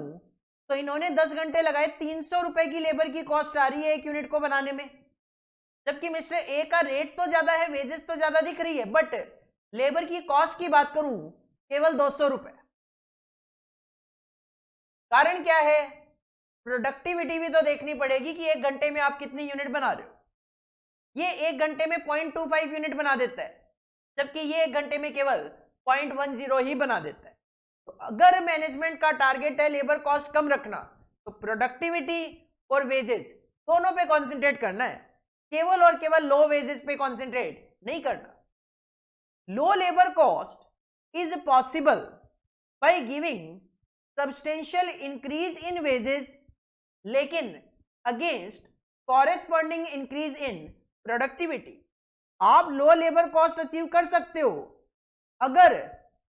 तो इन्होंने 10 घंटे लगाए, 300 रुपए की लेबर की कॉस्ट आ रही है एक यूनिट को बनाने में। जबकि मिस्टर ए का रेट तो ज्यादा है, वेजेस तो ज्यादा दिख रही है, बट लेबर की कॉस्ट की बात करूं केवल 200 रुपए। कारण क्या है? प्रोडक्टिविटी भी तो देखनी पड़ेगी कि एक घंटे में आप कितनी यूनिट बना रहे हो। ये एक घंटे में 0.25 यूनिट बना देता है, जबकि ये एक घंटे में केवल 0.10 ही बना देता है। तो अगर मैनेजमेंट का टारगेट है लेबर कॉस्ट कम रखना, तो प्रोडक्टिविटी और वेजेस दोनों पे कॉन्सेंट्रेट करना है, केवल और केवल लो वेजेस पे कॉन्सेंट्रेट नहीं करना। Low labour cost is possible by giving substantial increase in wages, लेकिन against corresponding increase in productivity. आप लो लेबर कॉस्ट अचीव कर सकते हो अगर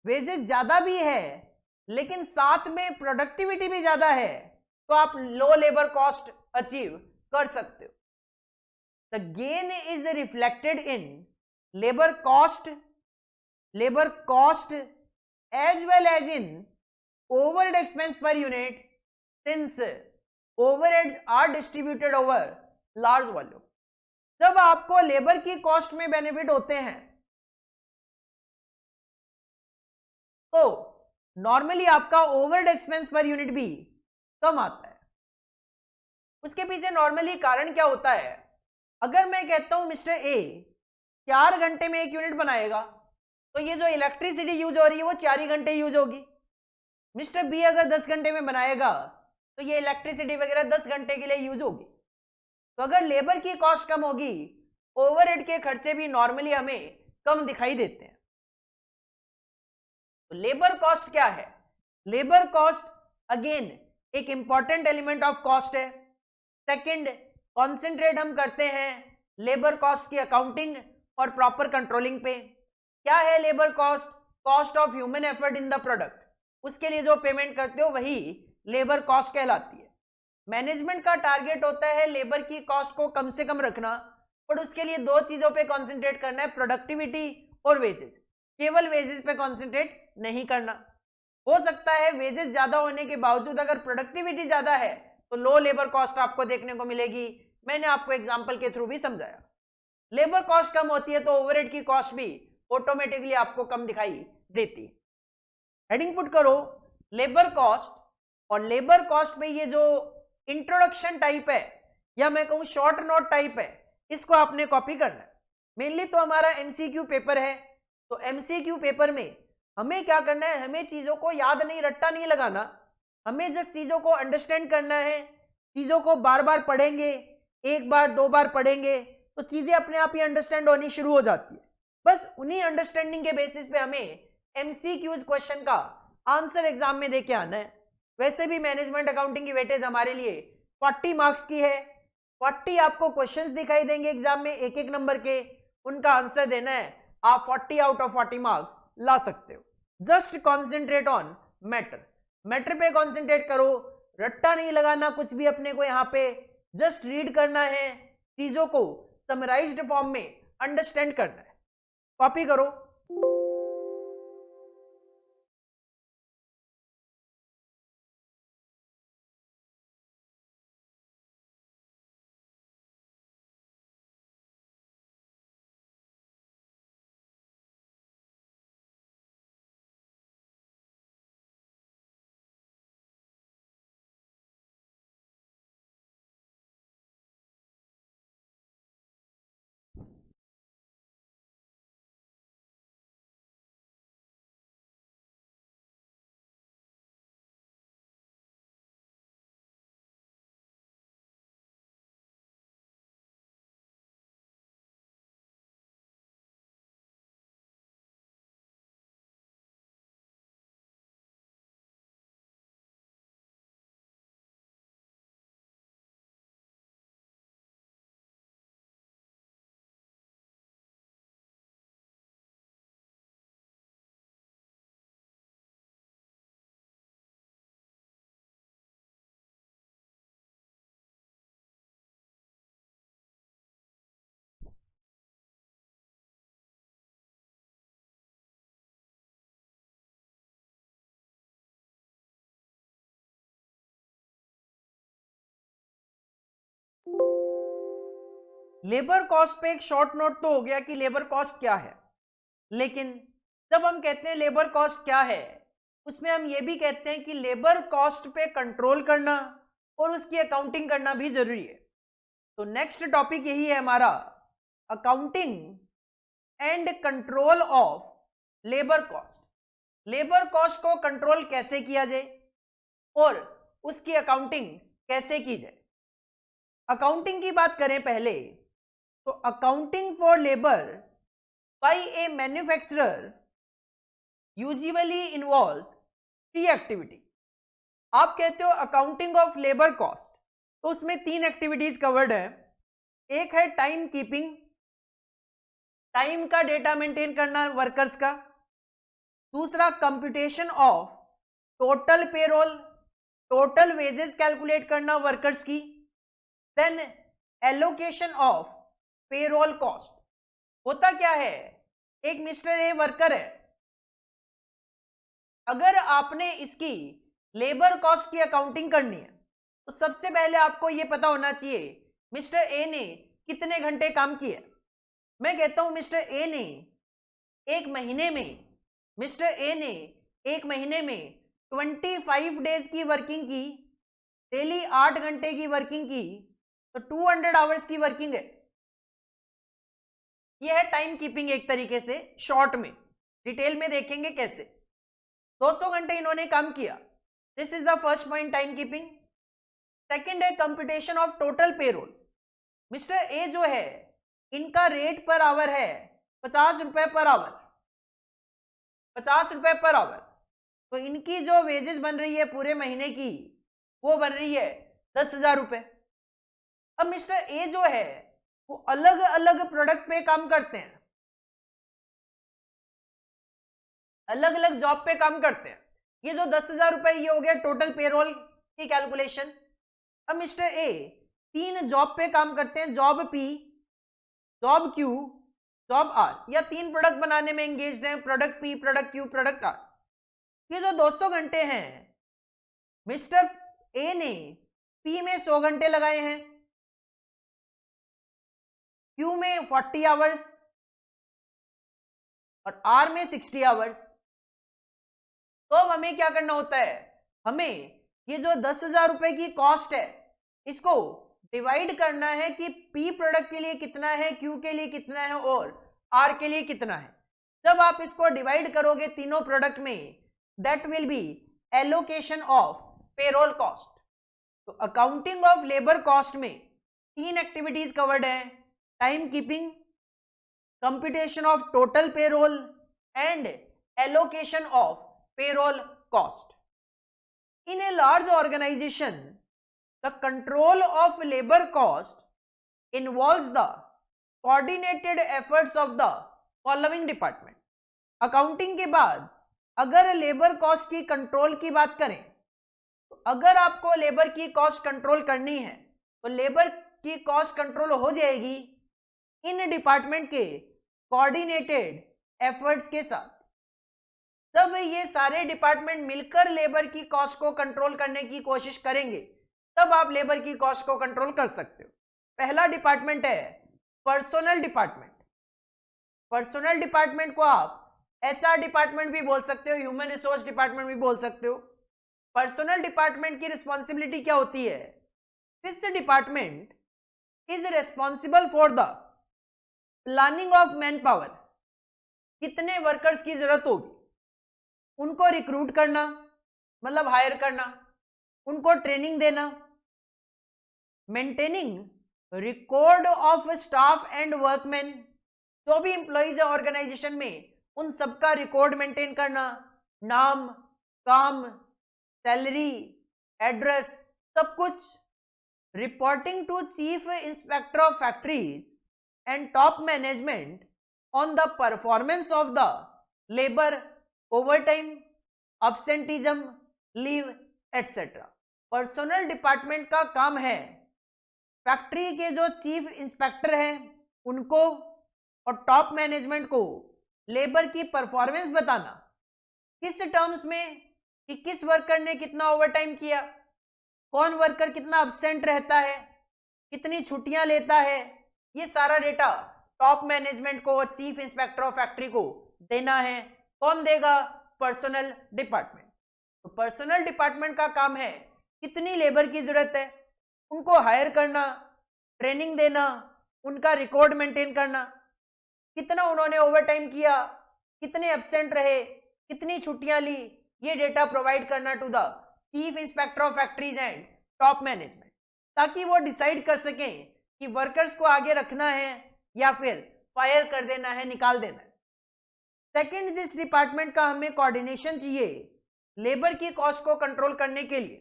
वेजेस ज्यादा भी है लेकिन साथ में प्रोडक्टिविटी भी ज्यादा है, तो आप लो लेबर कॉस्ट अचीव कर सकते हो। The gain is reflected in labour cost as well as in overhead expense per unit, since overheads are distributed over large volume। जब आपको लेबर की कॉस्ट में बेनिफिट होते हैं तो नॉर्मली आपका ओवरहेड एक्सपेंस पर यूनिट भी कम आता है। उसके पीछे नॉर्मली कारण क्या होता है? अगर मैं कहता हूं मिस्टर ए 4 घंटे में एक यूनिट बनाएगा, तो ये जो इलेक्ट्रिसिटी यूज हो रही है वो 4 ही घंटे यूज होगी। मिस्टर बी अगर 10 घंटे में बनाएगा तो ये इलेक्ट्रिसिटी वगैरह 10 घंटे के लिए यूज होगी। तो अगर लेबर की कॉस्ट कम होगी, ओवरहेड के खर्चे भी नॉर्मली हमें कम दिखाई देते हैं। तो लेबर कॉस्ट क्या है? लेबर कॉस्ट अगेन एक इंपॉर्टेंट एलिमेंट ऑफ कॉस्ट है। सेकंड, कॉन्सेंट्रेट हम करते हैं लेबर कॉस्ट की अकाउंटिंग और प्रॉपर कंट्रोलिंग पे। क्या है labour cost? Cost of human effort in the product, उसके लिए जो पेमेंट करते हो वही लेबर कॉस्ट कहलाती है। मैनेजमेंट का टारगेट होता है लेबर की कॉस्ट को कम से कम रखना, पर उसके लिए दो चीजों पे कॉन्सेंट्रेट करना है, प्रोडक्टिविटी और वेजेस। केवल वेजेस पे कॉन्सेंट्रेट नहीं करना। हो सकता है वेजेस ज्यादा होने के बावजूद अगर प्रोडक्टिविटी ज्यादा है तो लो लेबर कॉस्ट आपको देखने को मिलेगी। मैंने आपको एग्जाम्पल के थ्रू भी समझाया। लेबर कॉस्ट कम होती है तो ओवरहेड की कॉस्ट भी ऑटोमेटिकली आपको कम दिखाई देती है। हेडिंग पुट करो लेबर कॉस्ट, और लेबर कॉस्ट में ये जो इंट्रोडक्शन टाइप है या मैं कहूं शॉर्ट नोट टाइप है, इसको आपने कॉपी करना है। मेनली तो हमारा एमसीक्यू पेपर है, तो एमसीक्यू पेपर में हमें क्या करना है, हमें चीजों को याद नहीं, रट्टा नहीं लगाना, हमें जिस चीजों को अंडरस्टैंड करना है, चीजों को बार बार पढ़ेंगे, एक बार दो बार पढ़ेंगे तो चीजें अपने आप ही अंडरस्टैंड होनी शुरू हो जाती है। बस उन्हीं अंडरस्टैंडिंग के बेसिस पे हमें एमसीक्यूज क्वेश्चन का आंसर एग्जाम में देके आना है। वैसे भी मैनेजमेंट अकाउंटिंग की वेटेज हमारे लिए 40 मार्क्स की है। 40 आपको क्वेश्चंस दिखाई देंगे एग्जाम में एक एक नंबर के, उनका आंसर देना है। आप 40 आउट ऑफ 40 मार्क्स ला सकते हो। Just concentrate on matter, matter पे कॉन्सेंट्रेट करो, रट्टा नहीं लगाना कुछ भी अपने को यहाँ पे, जस्ट रीड करना है, चीजों को समराइज्ड फॉर्म में अंडरस्टैंड करना है। कॉपी करो। लेबर कॉस्ट पे एक शॉर्ट नोट तो हो गया कि लेबर कॉस्ट क्या है, लेकिन जब हम कहते हैं लेबर कॉस्ट क्या है, उसमें हम ये भी कहते हैं कि लेबर कॉस्ट पे कंट्रोल करना और उसकी अकाउंटिंग करना भी जरूरी है। तो नेक्स्ट टॉपिक यही है हमारा, accounting and control of labour cost. Labour cost को कंट्रोल कैसे किया जाए और उसकी अकाउंटिंग कैसे की जाए। अकाउंटिंग की बात करें पहले, तो accounting for labour by A manufacturer usually involves 3 activity. आप कहते हो अकाउंटिंग ऑफ लेबर कॉस्ट, तो उसमें 3 एक्टिविटीज कवर्ड है। एक है टाइम कीपिंग, टाइम का डेटा मेंटेन करना वर्कर्स का। दूसरा computation of total payroll, total wages calculate करना वर्कर्स की। Then allocation of payroll cost. होता क्या है, एक मिस्टर ए वर्कर है, अगर आपने इसकी लेबर कॉस्ट की अकाउंटिंग करनी है तो सबसे पहले आपको यह पता होना चाहिए मिस्टर ए ने कितने घंटे काम किए। मैं कहता हूं मिस्टर ए ने एक महीने में, मिस्टर ए ने एक महीने में 25 डेज की वर्किंग की, डेली 8 घंटे की वर्किंग की, तो 200 आवर्स की वर्किंग है। यह है टाइम कीपिंग एक तरीके से, शॉर्ट में, डिटेल में देखेंगे कैसे। 200 घंटे इन्होंने काम किया, this is the first point, time keeping. Second है computation of total payroll. Mister A जो है, इनका रेट पर आवर है 50 रुपए पर आवर, 50 रुपए पर आवर। तो इनकी जो वेजेस बन रही है पूरे महीने की, वो बन रही है 10,000 रुपए। अब मिस्टर ए जो है वो अलग अलग प्रोडक्ट पे काम करते हैं, अलग अलग जॉब पे काम करते हैं। ये जो 10,000 रुपए ये हो गया टोटल पेरोल की कैलकुलेशन। अब मिस्टर ए 3 जॉब पे काम करते हैं, job P, job Q, job R, या 3 प्रोडक्ट बनाने में एंगेज्ड हैं, product P, product Q, product R. ये जो 200 घंटे हैं, मिस्टर ए ने पी में 100 घंटे लगाए हैं, क्यू में 40 आवर्स और आर में 60 आवर्स। तो अब हमें क्या करना होता है, हमें ये जो 10,000 रुपए की कॉस्ट है इसको डिवाइड करना है कि पी प्रोडक्ट के लिए कितना है, क्यू के लिए कितना है और आर के लिए कितना है। जब आप इसको डिवाइड करोगे तीनों प्रोडक्ट में, that will be allocation of payroll cost. तो अकाउंटिंग ऑफ लेबर कॉस्ट में 3 एक्टिविटीज कवर्ड है, time keeping, computation of total payroll and allocation of payroll cost. In a large organization, the control of labor cost involves the coordinated efforts of the following department. Accounting के बाद अगर labour cost की control की बात करें तो अगर आपको लेबर की कॉस्ट कंट्रोल करनी है तो लेबर की कॉस्ट कंट्रोल हो जाएगी इन डिपार्टमेंट के कोऑर्डिनेटेड एफर्ट्स के साथ। जब ये सारे डिपार्टमेंट मिलकर लेबर की कॉस्ट को कंट्रोल करने की कोशिश करेंगे तब आप लेबर की कॉस्ट को कंट्रोल कर सकते हो। पहला डिपार्टमेंट है पर्सनल डिपार्टमेंट। पर्सनल डिपार्टमेंट को आप एचआर डिपार्टमेंट भी बोल सकते हो, ह्यूमन रिसोर्स डिपार्टमेंट भी बोल सकते हो। पर्सनल डिपार्टमेंट की रिस्पॉन्सिबिलिटी क्या होती है? This department is responsible for the planning of man power. कितने वर्कर्स की जरूरत होगी, उनको रिक्रूट करना मतलब हायर करना, उनको ट्रेनिंग देना, maintaining record of staff and workman. जो भी इंप्लॉइज है ऑर्गेनाइजेशन में उन सबका रिकॉर्ड मेंटेन करना, नाम, काम, सैलरी, एड्रेस, सब कुछ। Reporting to chief inspector of factories and top management on the performance of the labour, overtime, absenteeism, leave etcetera. Personnel department का काम है फैक्ट्री के जो चीफ इंस्पेक्टर हैं उनको और टॉप मैनेजमेंट को लेबर की परफॉर्मेंस बताना, किस टर्म्स में कि किस वर्कर ने कितना ओवरटाइम किया, कौन वर्कर कितना अब्सेंट रहता है, कितनी छुट्टियां लेता है, ये सारा डेटा टॉप मैनेजमेंट को और चीफ इंस्पेक्टर ऑफ फैक्ट्री को देना है। कौन देगा? Personal department. तो पर्सनल डिपार्टमेंट का काम है कितनी लेबर की जरूरत है, उनको हायर करना, ट्रेनिंग देना, उनका रिकॉर्ड मेंटेन करना, कितना उन्होंने ओवरटाइम किया, कितने एब्सेंट रहे, कितनी छुट्टियां ली, ये डेटा प्रोवाइड करना to the chief inspector of factories and top management, ताकि वो डिसाइड कर सकें कि वर्कर्स को आगे रखना है या फिर फायर कर देना है, निकाल देना है। सेकेंड, जिस डिपार्टमेंट का हमें कोऑर्डिनेशन चाहिए लेबर की कॉस्ट को कंट्रोल करने के लिए,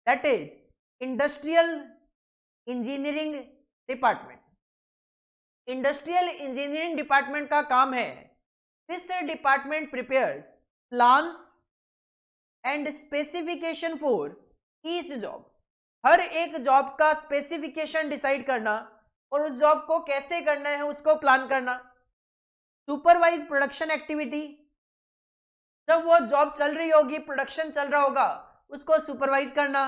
that is industrial engineering department. Industrial engineering department का काम है this department prepares plans and specification for each job. हर एक जॉब का स्पेसिफिकेशन डिसाइड करना और उस जॉब को कैसे करना है उसको प्लान करना। सुपरवाइज प्रोडक्शन एक्टिविटी, जब वो जॉब चल रही होगी, प्रोडक्शन चल रहा होगा, उसको सुपरवाइज करना।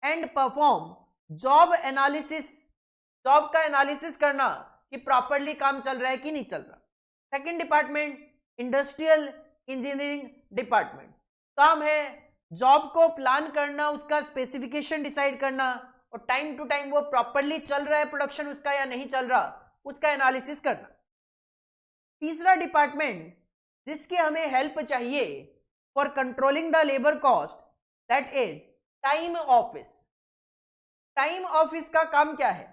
And perform job analysis, job का एनालिसिस करना कि प्रॉपरली काम चल रहा है कि नहीं चल रहा। Second department industrial engineering department, काम है जॉब को प्लान करना, उसका स्पेसिफिकेशन डिसाइड करना और टाइम टू टाइम वो प्रॉपरली चल रहा है प्रोडक्शन उसका या नहीं चल रहा, उसका एनालिसिस करना। तीसरा डिपार्टमेंट जिसकी हमें हेल्प चाहिए for controlling the labour cost, that is time office. Time office का काम क्या है?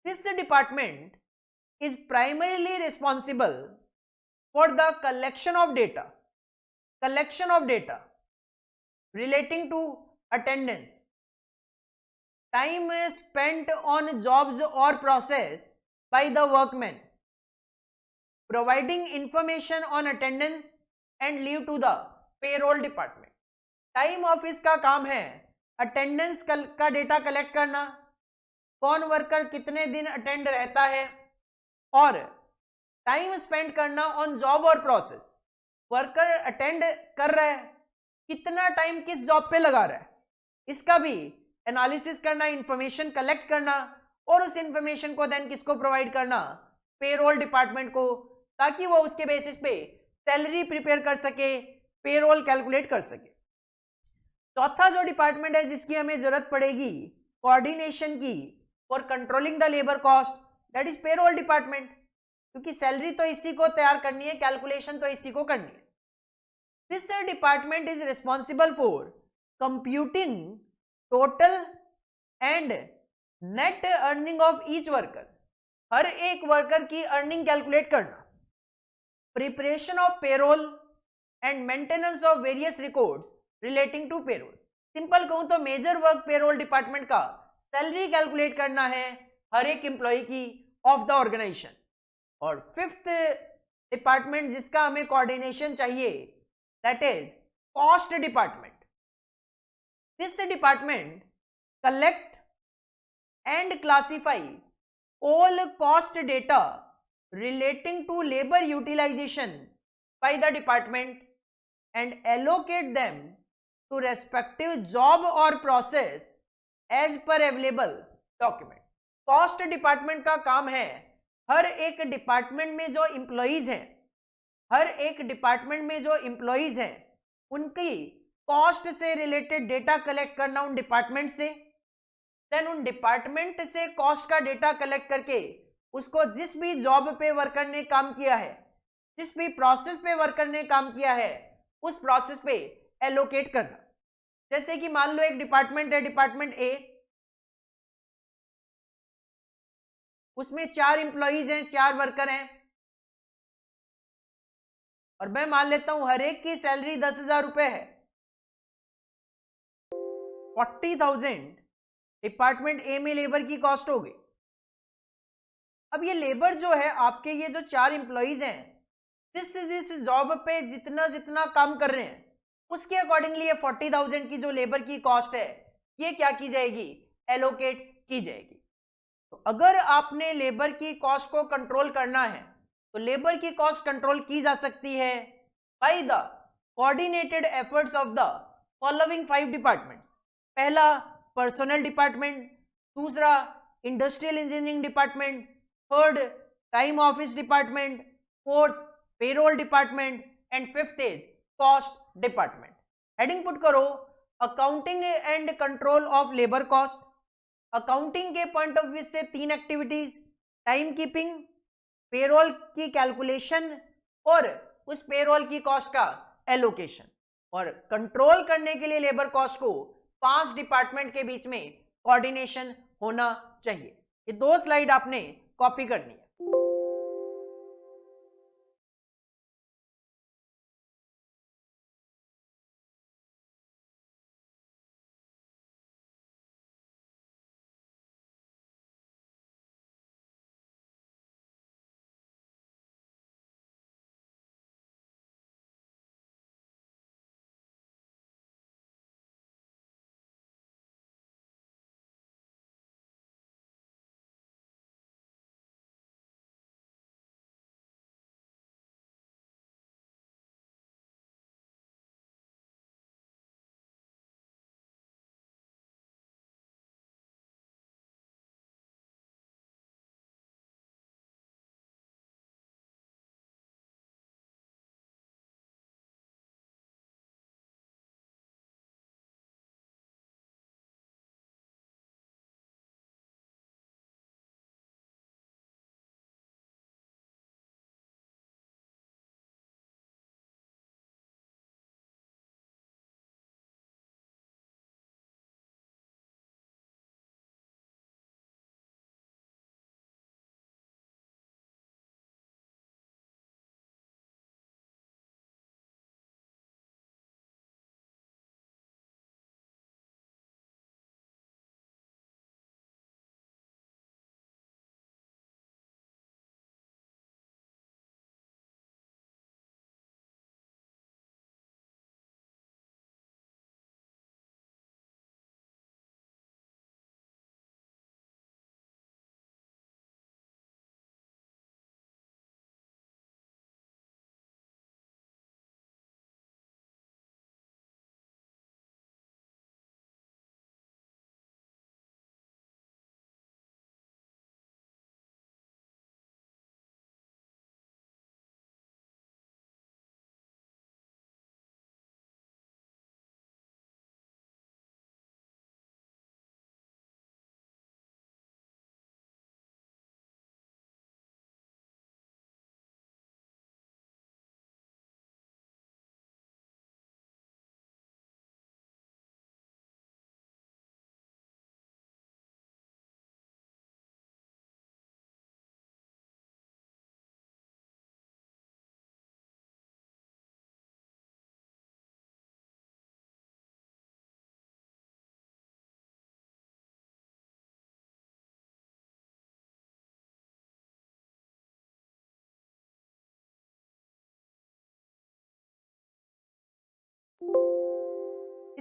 This department is primarily responsible for the collection of data relating to attendance, time spent on jobs or process by the workmen, providing information on attendance and leave to the payroll department. Time office का काम है attendance का data collect करना, कौन worker कितने दिन attend रहता है, और टाइम स्पेंड करना ऑन जॉब और प्रोसेस। वर्कर अटेंड कर रहा है, कितना टाइम किस जॉब पे लगा रहा है, इसका भी एनालिसिस करना, इंफॉर्मेशन कलेक्ट करना और उस इंफॉर्मेशन को देन किसको प्रोवाइड करना? पेरोल डिपार्टमेंट को, ताकि वो उसके बेसिस पे सैलरी प्रिपेयर कर सके, पेरोल कैलकुलेट कर सके। चौथा जो डिपार्टमेंट है जिसकी हमें जरूरत पड़ेगी कोऑर्डिनेशन की for controlling the labour cost, that is payroll department, क्योंकि सैलरी तो इसी को तैयार करनी है, कैलकुलेशन तो इसी को करनी है। This department is responsible for computing total and net earning of each worker, हर एक वर्कर की अर्निंग कैलकुलेट करना, preparation of payroll, and maintenance of various records relating to payroll. Simple कहूं तो मेजर वर्क पेरोल डिपार्टमेंट का salary calculate करना है हर एक एम्प्लॉय की ऑफ द ऑर्गेनाइजेशन। और फिफ्थ डिपार्टमेंट जिसका हमें कोऑर्डिनेशन चाहिए, that is cost department. This department collect and classify all cost data relating to labor utilization by the department and allocate them to respective job or process as per available document। Cost department का काम है हर एक department में जो employees हैं, हर एक department में जो एम्प्लॉइज हैं उनकी कॉस्ट से रिलेटेड डेटा कलेक्ट करना उन डिपार्टमेंट से, देन उन डिपार्टमेंट से कॉस्ट का डेटा कलेक्ट करके उसको जिस भी जॉब पे वर्कर ने काम किया है, जिस भी प्रोसेस पे वर्कर ने काम किया है, उस प्रोसेस पे एलोकेट करना। जैसे कि मान लो एक डिपार्टमेंट है, डिपार्टमेंट ए, उसमें 4 एम्प्लॉइज हैं, 4 वर्कर हैं, और मैं मान लेता हूं हर एक की सैलरी 10,000 रुपए है। 40,000 डिपार्टमेंट ए में लेबर की कॉस्ट होगी। अब ये लेबर जो है आपके, ये जो 4 एम्प्लॉइज हैं, जिस जॉब पे जितना जितना काम कर रहे हैं उसके अकॉर्डिंगली ये 40,000 की जो लेबर की कॉस्ट है ये क्या की जाएगी, एलोकेट की जाएगी। तो अगर आपने लेबर की कॉस्ट को कंट्रोल करना है तो लेबर की कॉस्ट कंट्रोल की जा सकती है by the coordinated efforts of the following 5 department. पहला पर्सनल डिपार्टमेंट, दूसरा industrial engineering department, third time office department, fourth payroll department and fifth is cost department. Heading put करो accounting and control of labour cost. Accounting के point of view से 3 activities, time keeping, payroll की calculation और उस payroll की cost का allocation. और control करने के लिए लेबर कॉस्ट को 5 डिपार्टमेंट के बीच में कोऑर्डिनेशन होना चाहिए। ये 2 स्लाइड आपने कॉपी करनी है।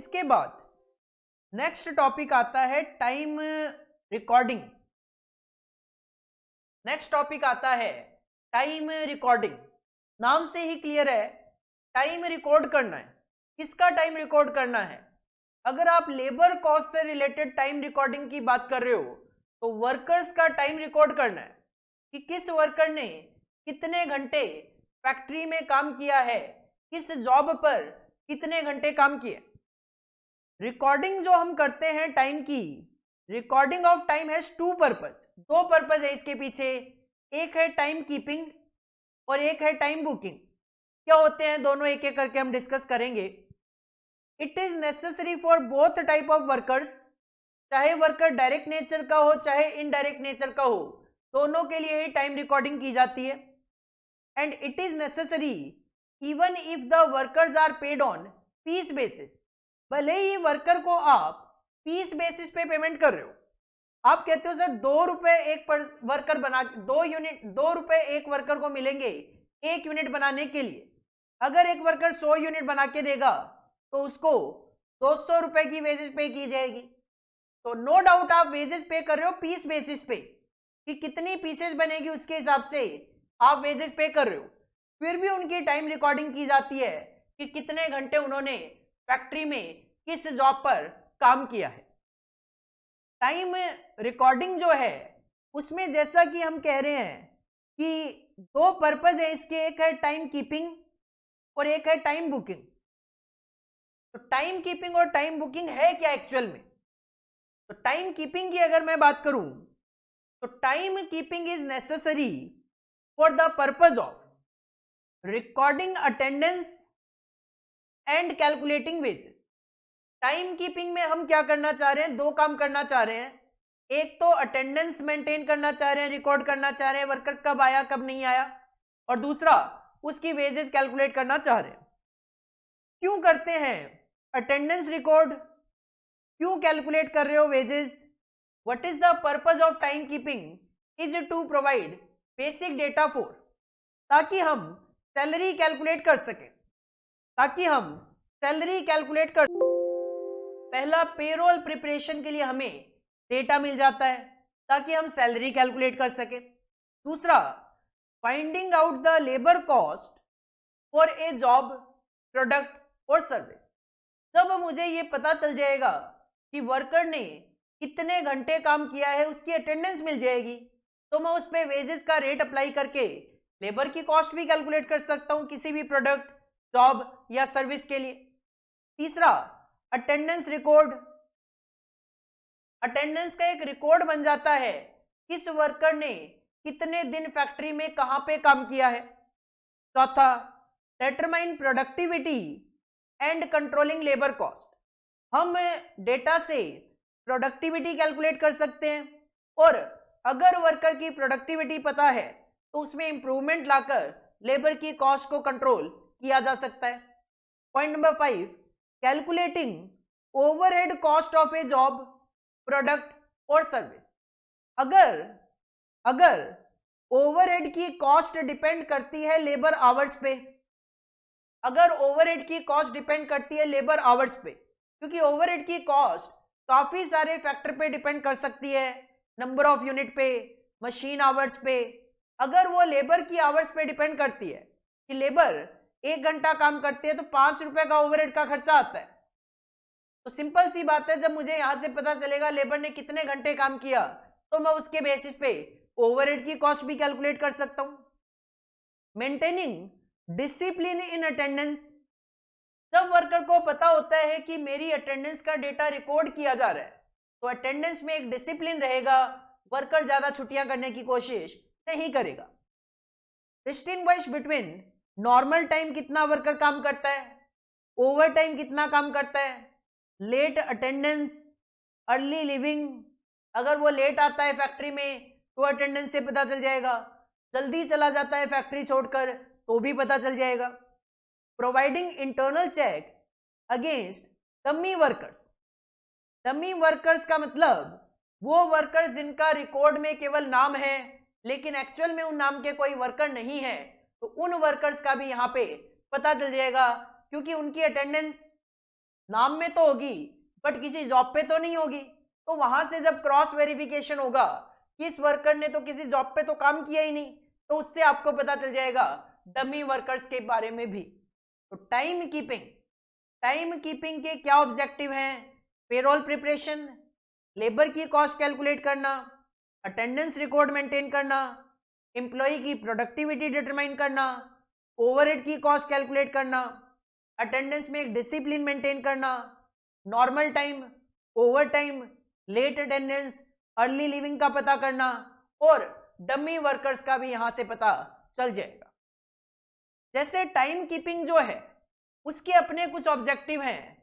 इसके बाद नेक्स्ट टॉपिक आता है टाइम रिकॉर्डिंग। नेक्स्ट टॉपिक आता है टाइम रिकॉर्डिंग। नाम से ही क्लियर है, टाइम रिकॉर्ड करना है। किसका टाइम रिकॉर्ड करना है? अगर आप लेबर कॉस्ट से रिलेटेड टाइम रिकॉर्डिंग की बात कर रहे हो तो वर्कर्स का टाइम रिकॉर्ड करना है कि किस वर्कर ने कितने घंटे फैक्ट्री में काम किया है, किस जॉब पर कितने घंटे काम किए। रिकॉर्डिंग जो हम करते हैं टाइम की, recording of time has two purpose. दो पर्पज है इसके पीछे, एक है टाइम कीपिंग और एक है टाइम बुकिंग। क्या होते हैं दोनों, एक एक करके हम डिस्कस करेंगे। It is necessary for both type of workers, चाहे वर्कर डायरेक्ट नेचर का हो चाहे इनडायरेक्ट नेचर का हो, दोनों के लिए ही टाइम रिकॉर्डिंग की जाती है। And it is necessary even if the workers are paid on piece basis. भले ही वर्कर को आप पीस बेसिस पे पेमेंट कर रहे हो, आप कहते हो सर 2 रुपए एक वर्कर बना, 2 रुपए एक वर्कर को मिलेंगे 1 यूनिट बनाने के लिए। अगर एक वर्कर 100 यूनिट बना के देगा तो उसको 200 रुपए की वेजेस पे की जाएगी। तो नो डाउट आप वेजेस पे कर रहे हो पीस बेसिस पे, कि कितनी पीसेस बनेगी उसके हिसाब से आप वेजेस पे कर रहे हो। फिर भी उनकी टाइम रिकॉर्डिंग की जाती है कि कितने घंटे उन्होंने फैक्ट्री में किस जॉब पर काम किया है। टाइम रिकॉर्डिंग जो है उसमें जैसा कि हम कह रहे हैं कि दो पर्पज है इसके, एक है टाइम कीपिंग और एक है टाइम बुकिंग। तो टाइम कीपिंग और टाइम बुकिंग है क्या एक्चुअल में? तो टाइम कीपिंग की अगर मैं बात करूं तो time keeping is necessary for the purpose of recording attendance and calculating wages. Time keeping में हम क्या करना चाह रहे हैं, दो काम करना चाह रहे हैं। एक तो अटेंडेंस मेंटेन करना चाह रहे हैं, रिकॉर्ड करना चाह रहे हैं वर्कर कब आया कब नहीं आया, और दूसरा उसकी वेजेस कैलकुलेट करना चाह रहे हैं। क्यों करते हैं अटेंडेंस रिकॉर्ड, क्यों कैलकुलेट कर रहे हो wages? What is the purpose of time keeping is to provide basic data for, ताकि हम सैलरी कैलकुलेट कर सकें, ताकि हम सैलरी कैलकुलेट कर। पहला, पेरोल प्रिपरेशन के लिए हमें डेटा मिल जाता है ताकि हम सैलरी कैलकुलेट कर सके। दूसरा, finding out the labour cost for a job, product और सर्विस। जब मुझे ये पता चल जाएगा कि वर्कर ने कितने घंटे काम किया है, उसकी अटेंडेंस मिल जाएगी, तो मैं उस पर वेजेस का रेट अप्लाई करके लेबर की कॉस्ट भी कैलकुलेट कर सकता हूं किसी भी प्रोडक्ट, जॉब या सर्विस के लिए। तीसरा, अटेंडेंस रिकॉर्ड। अटेंडेंस का एक रिकॉर्ड बन जाता है किस वर्कर ने कितने दिन फैक्ट्री में कहां पे काम किया है। चौथा, determine productivity and controlling labour cost. हम डेटा से प्रोडक्टिविटी कैलकुलेट कर सकते हैं, और अगर वर्कर की प्रोडक्टिविटी पता है तो उसमें इंप्रूवमेंट लाकर लेबर की कॉस्ट को कंट्रोल किया जा सकता है। Point number 5, calculating overhead cost of A job, product और सर्विस। अगर ओवरहेड की कॉस्ट डिपेंड करती है लेबर आवर्स पे, अगर ओवरहेड की कॉस्ट डिपेंड करती है लेबर आवर्स पे, क्योंकि ओवरहेड की कॉस्ट काफी सारे फैक्टर पे डिपेंड कर सकती है, नंबर ऑफ यूनिट पे, मशीन आवर्स पे। अगर वो लेबर की आवर्स पे डिपेंड करती है कि लेबर 1 घंटा काम करती है तो 5 रुपए का ओवरहेड का खर्चा आता है, तो सिंपल सी बात है, जब मुझे यहां से पता चलेगा लेबर ने कितने घंटे काम किया तो मैं उसके बेसिस पे ओवरहेड की कॉस्ट भी कैलकुलेट कर सकता हूं। Maintaining discipline in attendance. जब वर्कर को पता होता है कि मेरी अटेंडेंस का डेटा रिकॉर्ड किया जा रहा है तो अटेंडेंस में एक डिसिप्लिन रहेगा, वर्कर ज्यादा छुट्टियां करने की कोशिश नहीं करेगा। डिस्टिंग्विश बिटवीन नॉर्मल टाइम कितना वर्कर काम करता है, ओवर टाइम कितना काम करता है, लेट अटेंडेंस, अर्ली लिविंग। अगर वो लेट आता है फैक्ट्री में तो अटेंडेंस से पता चल जाएगा, जल्दी चला जाता है फैक्ट्री छोड़कर तो भी पता चल जाएगा। Providing internal check against dummy workers. Dummy workers का मतलब वो वर्कर्स जिनका रिकॉर्ड में केवल नाम है लेकिन एक्चुअल में उन नाम के कोई वर्कर नहीं है, तो उन वर्कर्स का भी यहाँ पे पता चल जाएगा क्योंकि उनकी अटेंडेंस नाम में तो होगी बट किसी जॉब पे तो नहीं होगी। तो वहां से जब क्रॉस वेरिफिकेशन होगा कि इस वर्कर ने तो किसी जॉब पे तो काम किया ही नहीं, तो उससे आपको पता चल जाएगा डमी वर्कर्स के बारे में भी। तो टाइम कीपिंग के क्या ऑब्जेक्टिव हैं? पेरोल प्रिपरेशन, लेबर की कॉस्ट कैलकुलेट करना, अटेंडेंस रिकॉर्ड मेंटेन करना, एम्प्लॉय की प्रोडक्टिविटी डिटरमाइन करना, ओवरहेड की कॉस्ट कैलकुलेट करना, अटेंडेंस में एक डिसिप्लिन मेंटेन करना, normal time, over time, late attendance, early leaving का पता करना, और डमी वर्कर्स का भी यहां से पता चल जाएगा। जैसे टाइम कीपिंग जो है उसके अपने कुछ ऑब्जेक्टिव हैं,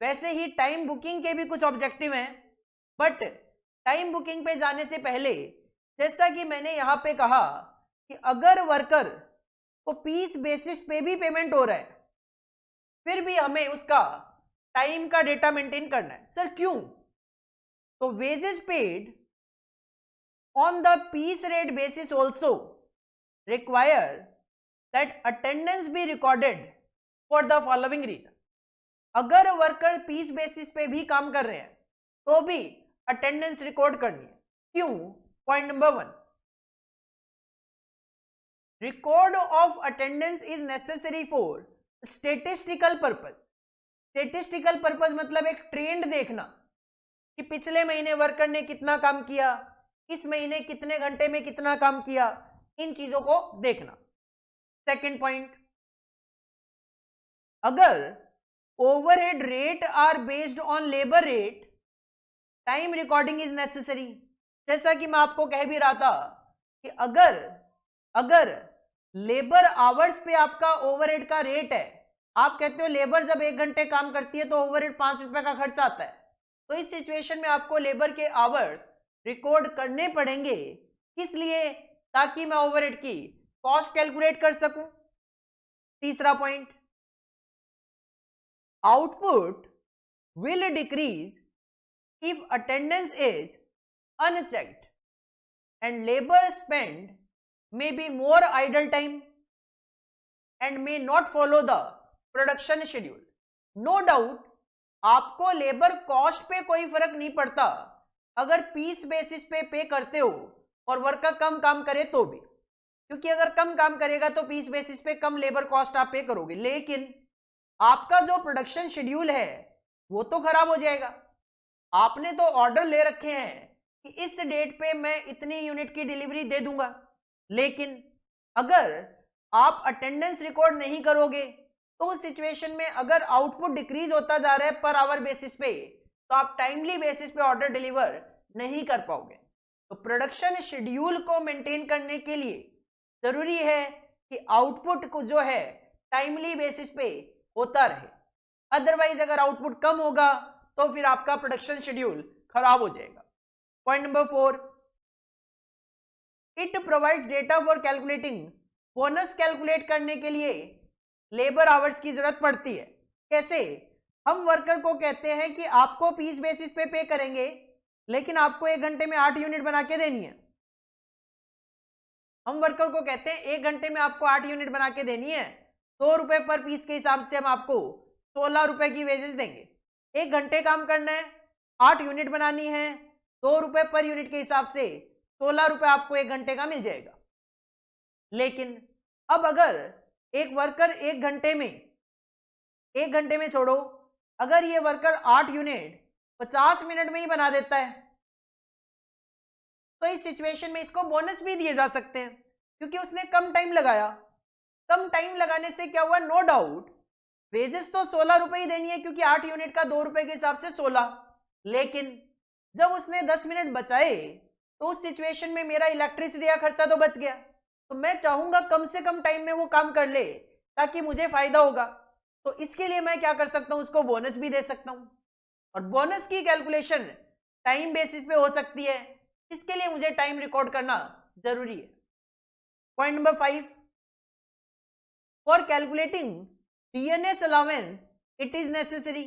वैसे ही टाइम बुकिंग के भी कुछ ऑब्जेक्टिव हैं। बट टाइम बुकिंग पे जाने से पहले, जैसा कि मैंने यहां पे कहा कि अगर वर्कर को पीस बेसिस पे भी पेमेंट हो रहा है, फिर भी हमें उसका टाइम का डेटा मेंटेन करना है। सर क्यों? तो wages paid on the piece rate basis also require that attendance be recorded for the following reason. अगर वर्कर पीस बेसिस पे भी काम कर रहे हैं तो भी अटेंडेंस रिकॉर्ड करनी है। क्यों? Point number 1, record of attendance is necessary for statistical purpose. Statistical purpose मतलब एक ट्रेंड देखना कि पिछले महीने वर्कर ने कितना काम किया, इस महीने कितने घंटे में कितना काम किया, इन चीजों को देखना। सेकंड पॉइंट, अगर overhead rate are based on labour rate, time recording is necessary. जैसा कि मैं आपको कह भी रहा था कि अगर लेबर आवर्स पे आपका ओवरहेड का रेट है, आप कहते हो लेबर जब 1 घंटे काम करती है तो ओवरहेड 5 रुपए का खर्च आता है, तो इस सिचुएशन में आपको लेबर के आवर्स रिकॉर्ड करने पड़ेंगे। किस लिए? ताकि मैं ओवरहेड की कॉस्ट कैलकुलेट कर सकूं। तीसरा point, output will decrease if attendance is unchecked and labor spent may be more idle time and may not follow the production schedule. No doubt आपको लेबर कॉस्ट पे कोई फर्क नहीं पड़ता अगर पीस बेसिस पे करते हो और वर्कर कम काम करे तो भी, क्योंकि अगर कम काम करेगा तो पीस बेसिस पे कम लेबर कॉस्ट आप पे करोगे, लेकिन आपका जो प्रोडक्शन शेड्यूल है वो तो खराब हो जाएगा। आपने तो ऑर्डर ले रखे हैं कि इस डेट पे मैं इतनी यूनिट की डिलीवरी दे दूंगा, लेकिन अगर आप अटेंडेंस रिकॉर्ड नहीं करोगे तो उस सिचुएशन में अगर आउटपुट डिक्रीज होता जा रहा है पर आवर बेसिस पे, तो आप टाइमली बेसिस पे ऑर्डर डिलीवर नहीं कर पाओगे। तो प्रोडक्शन शेड्यूल को मेंटेन करने के लिए जरूरी है कि आउटपुट को जो है टाइमली बेसिस पे होता रहे। अदरवाइज अगर आउटपुट कम होगा तो फिर आपका प्रोडक्शन शेड्यूल खराब हो जाएगा। Point number 4, it provide data for calculating. Bonus calculate करने के लिए लेबर आवर्स की जरूरत पड़ती है। कैसे? हम वर्कर को कहते हैं कि आपको पीस बेसिस पे करेंगे, लेकिन आपको 1 घंटे में 8 यूनिट बना के देनी है। हम वर्कर को कहते हैं 1 घंटे में आपको 8 यूनिट बना के देनी है, 100 रुपए पर पीस के हिसाब से हम आपको 16 रुपए की वेजेस देंगे। 1 घंटे काम करना है, 8 यूनिट बनानी है, 2 रुपए पर यूनिट के हिसाब से 16 रुपए आपको 1 घंटे का मिल जाएगा। लेकिन अब अगर एक वर्कर 1 घंटे में छोड़ो, अगर ये वर्कर 8 यूनिट 50 मिनट में ही बना देता है तो इस सिचुएशन में इसको बोनस भी दिए जा सकते हैं, क्योंकि उसने कम टाइम लगाया। कम टाइम लगाने से क्या हुआ? नो डाउट वेजेस तो 16 रुपए ही देनी है, क्योंकि 8 यूनिट का 2 रुपए के हिसाब से 16, लेकिन जब उसने 10 मिनट बचाए तो उस सिचुएशन में मेरा इलेक्ट्रिसिटी का खर्चा तो बच गया। तो मैं चाहूंगा कम से कम टाइम में वो काम कर ले ताकि मुझे फायदा होगा। तो इसके लिए मैं क्या कर सकता हूं? उसको बोनस भी दे सकता हूं, और बोनस की कैलकुलेशन टाइम बेसिस पे हो सकती है। इसके लिए मुझे टाइम रिकॉर्ड करना जरूरी है। Point number 5, for calculating DNS allowance it is necessary.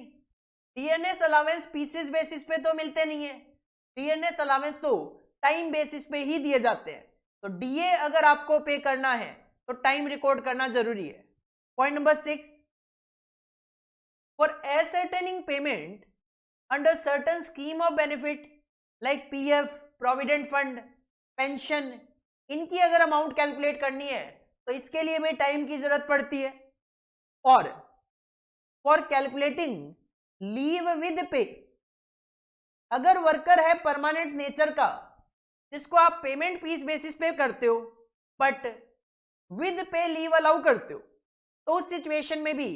DNS allowance pieces basis पे तो मिलते नहीं है, डीएनएस अलाउंस तो टाइम बेसिस पे ही दिए जाते हैं। तो डीए अगर आपको पे करना है तो टाइम रिकॉर्ड करना जरूरी है। Point number 6, for ascertaining payment under certain scheme of benefit like PF, provident fund, pension, इनकी अगर अमाउंट कैलकुलेट करनी है तो इसके लिए भी टाइम की जरूरत पड़ती है। और फॉर कैलकुलेटिंग लीव विद पे, अगर वर्कर है परमानेंट नेचर का जिसको आप पेमेंट पीस बेसिस पे करते हो बट विद पे लीव अलाउ करते हो, तो उस सिचुएशन में भी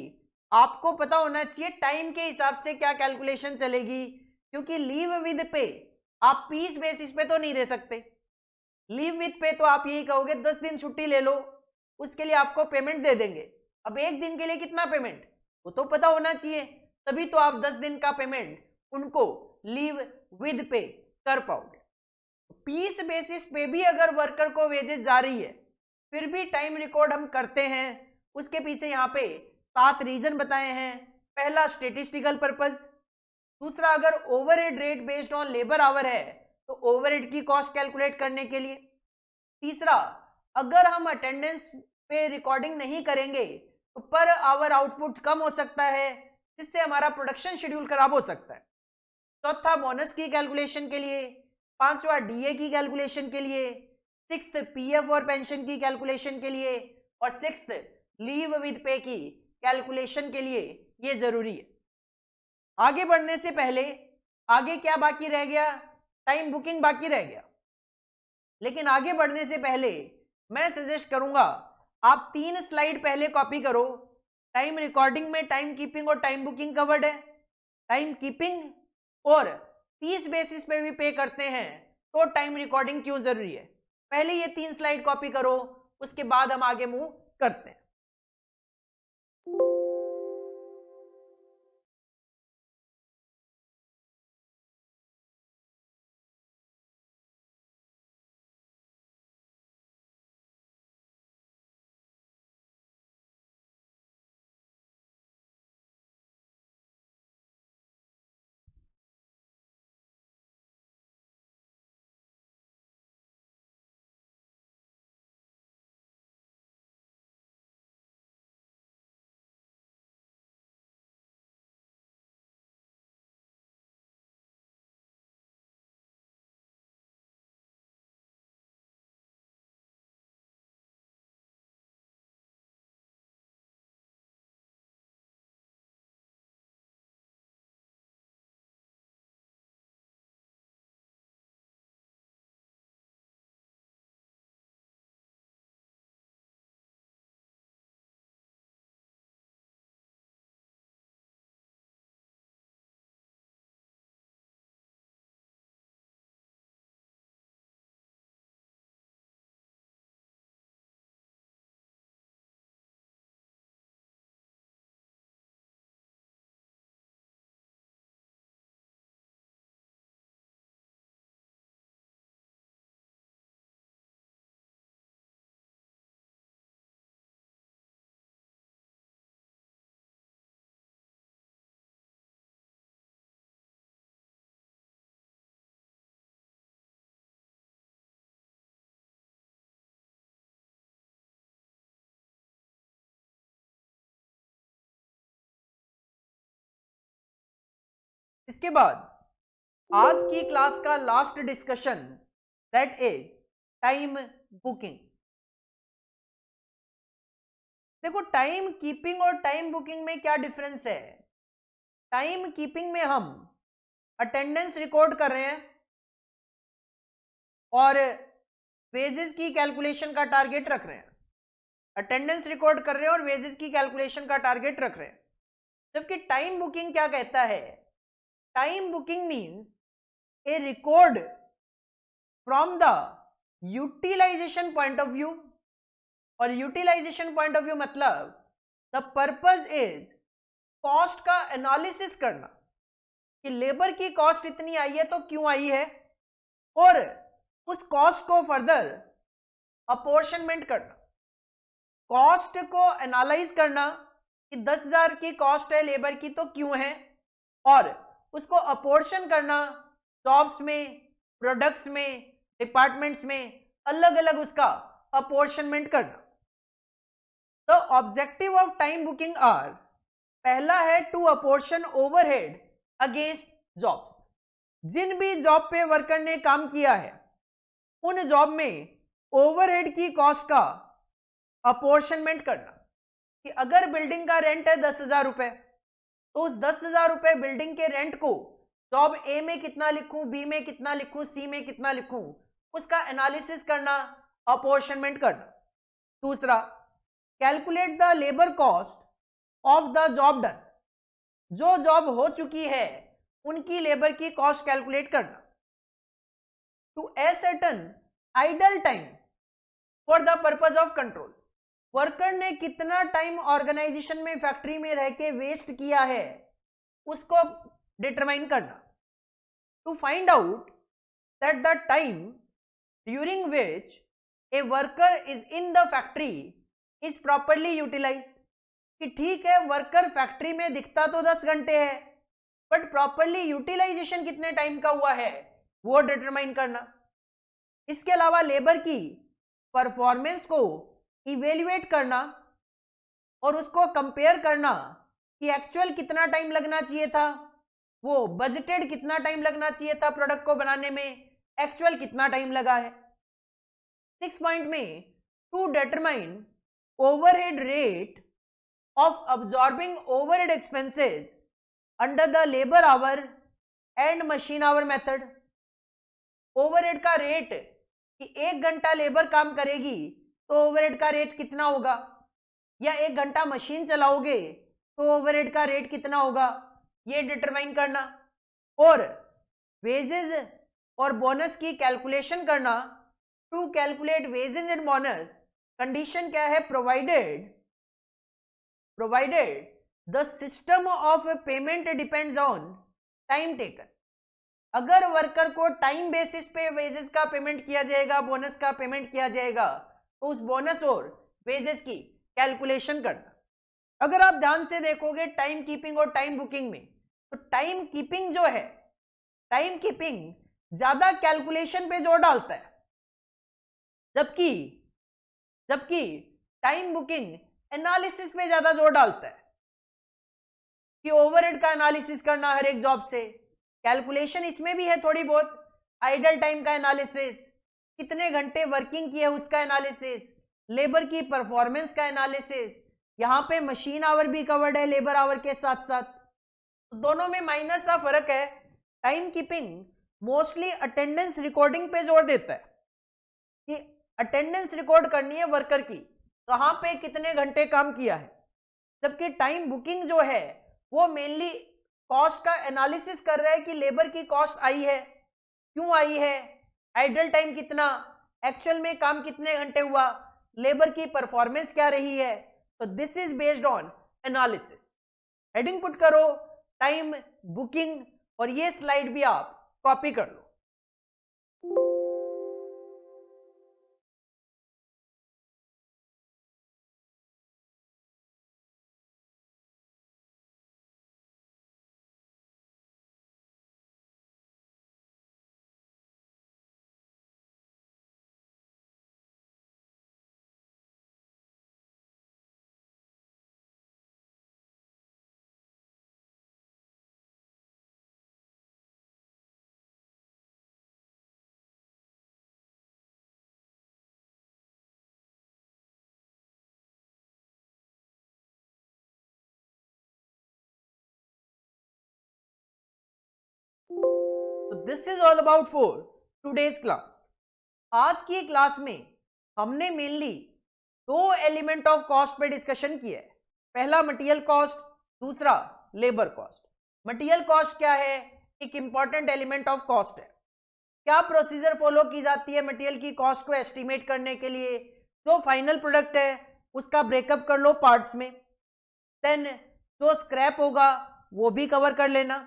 आपको पता होना चाहिए टाइम के हिसाब से क्या कैलकुलेशन चलेगी, क्योंकि लीव विद पे आप पीस बेसिस पे तो नहीं दे सकते। लीव विद पे तो आप यही कहोगे 10 दिन छुट्टी ले लो, उसके लिए आपको पेमेंट दे देंगे। अब एक दिन के लिए कितना पेमेंट वो तो पता होना चाहिए, तभी तो आप 10 दिन का पेमेंट उनको लीव विद पे कर पाओगे। पीस बेसिस पे भी अगर वर्कर को वेजेस जा रही है फिर भी टाइम रिकॉर्ड हम करते हैं। उसके पीछे यहाँ पे 7 रीजन बताए हैं। पहला स्टेटिस्टिकल पर्पज, दूसरा अगर overhead rate based on labour our है तो ओवरहेड की कॉस्ट कैलकुलेट करने के लिए, तीसरा अगर हम अटेंडेंस पे रिकॉर्डिंग नहीं करेंगे तो पर आवर आउटपुट कम हो सकता है जिससे हमारा प्रोडक्शन शेड्यूल खराब हो सकता है, चौथा बोनस की कैलकुलेशन के लिए, पांचवा डीए की कैलकुलेशन के लिए, सिक्स्थ पीएफ और पेंशन की कैलकुलेशन के लिए, और सिक्स्थ लीव विद पे की कैलकुलेशन के लिए ये जरूरी है। आगे बढ़ने से पहले आगे क्या बाकी रह गया, टाइम बुकिंग बाकी रह गया। लेकिन आगे बढ़ने से पहले मैं सजेस्ट करूंगा आप 3 स्लाइड पहले कॉपी करो। टाइम रिकॉर्डिंग में टाइम कीपिंग और टाइम बुकिंग कवर्ड है। टाइम कीपिंग और पीस बेसिस पे भी पे करते हैं तो टाइम रिकॉर्डिंग क्यों जरूरी है, पहले ये 3 स्लाइड कॉपी करो, उसके बाद हम आगे मूव करते हैं। इसके बाद आज की क्लास का last discussion that is time booking. देखो टाइम कीपिंग और टाइम बुकिंग में क्या डिफरेंस है। टाइम कीपिंग में हम अटेंडेंस रिकॉर्ड कर रहे हैं और वेजेस की कैलकुलेशन का टारगेट रख रहे हैं। अटेंडेंस रिकॉर्ड कर रहे हैं और वेजेस की कैलकुलेशन का टारगेट रख रहे हैं। जबकि टाइम बुकिंग क्या कहता है, time booking means a record from the utilisation point of view. और यूटिलाइजेशन पॉइंट ऑफ व्यू मतलब द पर्पज इज कॉस्ट का एनालिसिस करना कि लेबर की कॉस्ट इतनी आई है तो क्यों आई है, और उस कॉस्ट को फर्दर अपोर्शनमेंट करना, कॉस्ट को एनालाइज करना कि 10,000 की कॉस्ट है लेबर की तो क्यों है, और उसको अपोर्शन करना जॉब्स में, प्रोडक्ट्स में, डिपार्टमेंट्स में अलग अलग उसका अपोर्शनमेंट करना। The objective of time booking are पहला है to apportion overhead against jobs. जिन भी जॉब पे वर्कर ने काम किया है उन जॉब में ओवरहेड की कॉस्ट का अपोर्शनमेंट करना, कि अगर बिल्डिंग का रेंट है 10,000 रुपए, तो उस 10,000 रुपए बिल्डिंग के रेंट को जॉब ए में कितना लिखूं, बी में कितना लिखूं, सी में कितना लिखूं, उसका एनालिसिस करना, अपोर्शनमेंट करना। दूसरा, calculate the labour cost of the job done. जो जॉब हो चुकी है उनकी लेबर की कॉस्ट कैलकुलेट करना। To ascertain idle time for the purpose of control. Worker ने कितना टाइम ऑर्गेनाइजेशन में, फैक्ट्री में रह के वेस्ट किया है उसको डिटरमाइन करना। To find out that the time during which a worker is in the factory is properly utilised. कि ठीक है वर्कर फैक्ट्री में दिखता तो 10 घंटे है, बट प्रॉपरली यूटिलाइजेशन कितने टाइम का हुआ है वो डिटरमाइन करना। इसके अलावा लेबर की परफॉर्मेंस को इवेल्युएट करना और उसको कंपेयर करना कि एक्चुअल कितना टाइम लगना चाहिए था, वो बजटेड कितना टाइम लगना चाहिए था प्रोडक्ट को बनाने में, एक्चुअल कितना टाइम लगा है। 6 पॉइंट में to determine overhead rate of absorbing overhead expenses under the labor hour and machine hour method। Overhead का रेट, कि 1 घंटा लेबर काम करेगी तो ओवरहेड का रेट कितना होगा, या 1 घंटा मशीन चलाओगे तो ओवरहेड का रेट कितना होगा, ये डिटरमाइन करना। और वेजेस और बोनस की कैलकुलेशन करना। To calculate wages and bonus condition क्या है, provided the system of payment depends on time taken। अगर वर्कर को टाइम बेसिस पे वेजेस का पेमेंट किया जाएगा, बोनस का पेमेंट किया जाएगा, तो उस बोनस और वेजेस की कैलकुलेशन करना। अगर आप ध्यान से देखोगे टाइम कीपिंग और टाइम बुकिंग में, तो टाइम कीपिंग जो है, टाइम कीपिंग ज्यादा कैलकुलेशन पे जोर डालता है, जबकि टाइम बुकिंग एनालिसिस पे ज्यादा जोर डालता है, कि ओवरहेड का एनालिसिस करना हर एक जॉब से। कैलकुलेशन इसमें भी है थोड़ी बहुत, आइडल टाइम का एनालिसिस, कितने घंटे वर्किंग किए उसका एनालिसिस, लेबर की परफॉर्मेंस का एनालिसिस। यहाँ पे मशीन आवर भी कवर्ड है लेबर आवर के साथ साथ, तो दोनों में माइनर सा फर्क है। Time keeping mostly attendance recording पे जोर देता है, कि अटेंडेंस रिकॉर्ड करनी है वर्कर की, कहाँ पे कितने घंटे काम किया है। जबकि टाइम बुकिंग जो है वो मेनली कॉस्ट का एनालिसिस कर रहा है, कि लेबर की कॉस्ट आई है, क्यों आई है, आइडल टाइम कितना, एक्चुअल में काम कितने घंटे हुआ, लेबर की परफॉर्मेंस क्या रही है। तो this is based on analysis. Heading put करो टाइम बुकिंग, और ये स्लाइड भी आप कॉपी कर लो। तो this is all about for today's class. आज की क्लास में हमने मेनली 2 एलिमेंट ऑफ कॉस्ट पे डिस्कशन किया है। पहला मटेरियल कॉस्ट, दूसरा लेबर कॉस्ट। मटेरियल कॉस्ट क्या है, एक इंपॉर्टेंट एलिमेंट ऑफ कॉस्ट है। क्या प्रोसीजर फॉलो की जाती है मटेरियल की कॉस्ट को एस्टिमेट करने के लिए, जो फाइनल प्रोडक्ट है उसका ब्रेकअप कर लो पार्ट्स में, देन जो स्क्रैप होगा वो भी कवर कर लेना,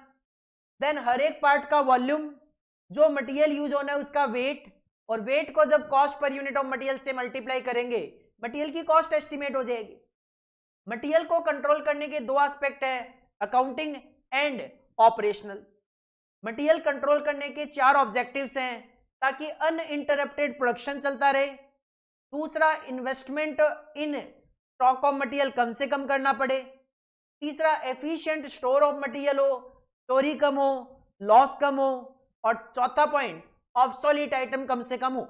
देन हर एक पार्ट का वॉल्यूम, जो मटेरियल यूज होना है उसका वेट, और वेट को जब cost per unit of material से मल्टीप्लाई करेंगे मटेरियल की कॉस्ट एस्टिमेट हो जाएगी। मटेरियल को कंट्रोल करने के 2 एस्पेक्ट है, accounting and operational. Material control करने के 4 ऑब्जेक्टिव्स हैं, ताकि अनइंटरप्टेड प्रोडक्शन चलता रहे। दूसरा, investment in stock of material कम से कम करना पड़े। तीसरा एफिशिएंट स्टोर ऑफ मटेरियल हो, चोरी कम हो, लॉस कम हो, और चौथा पॉइंट ऑब्सोलीट आइटम कम से कम हो।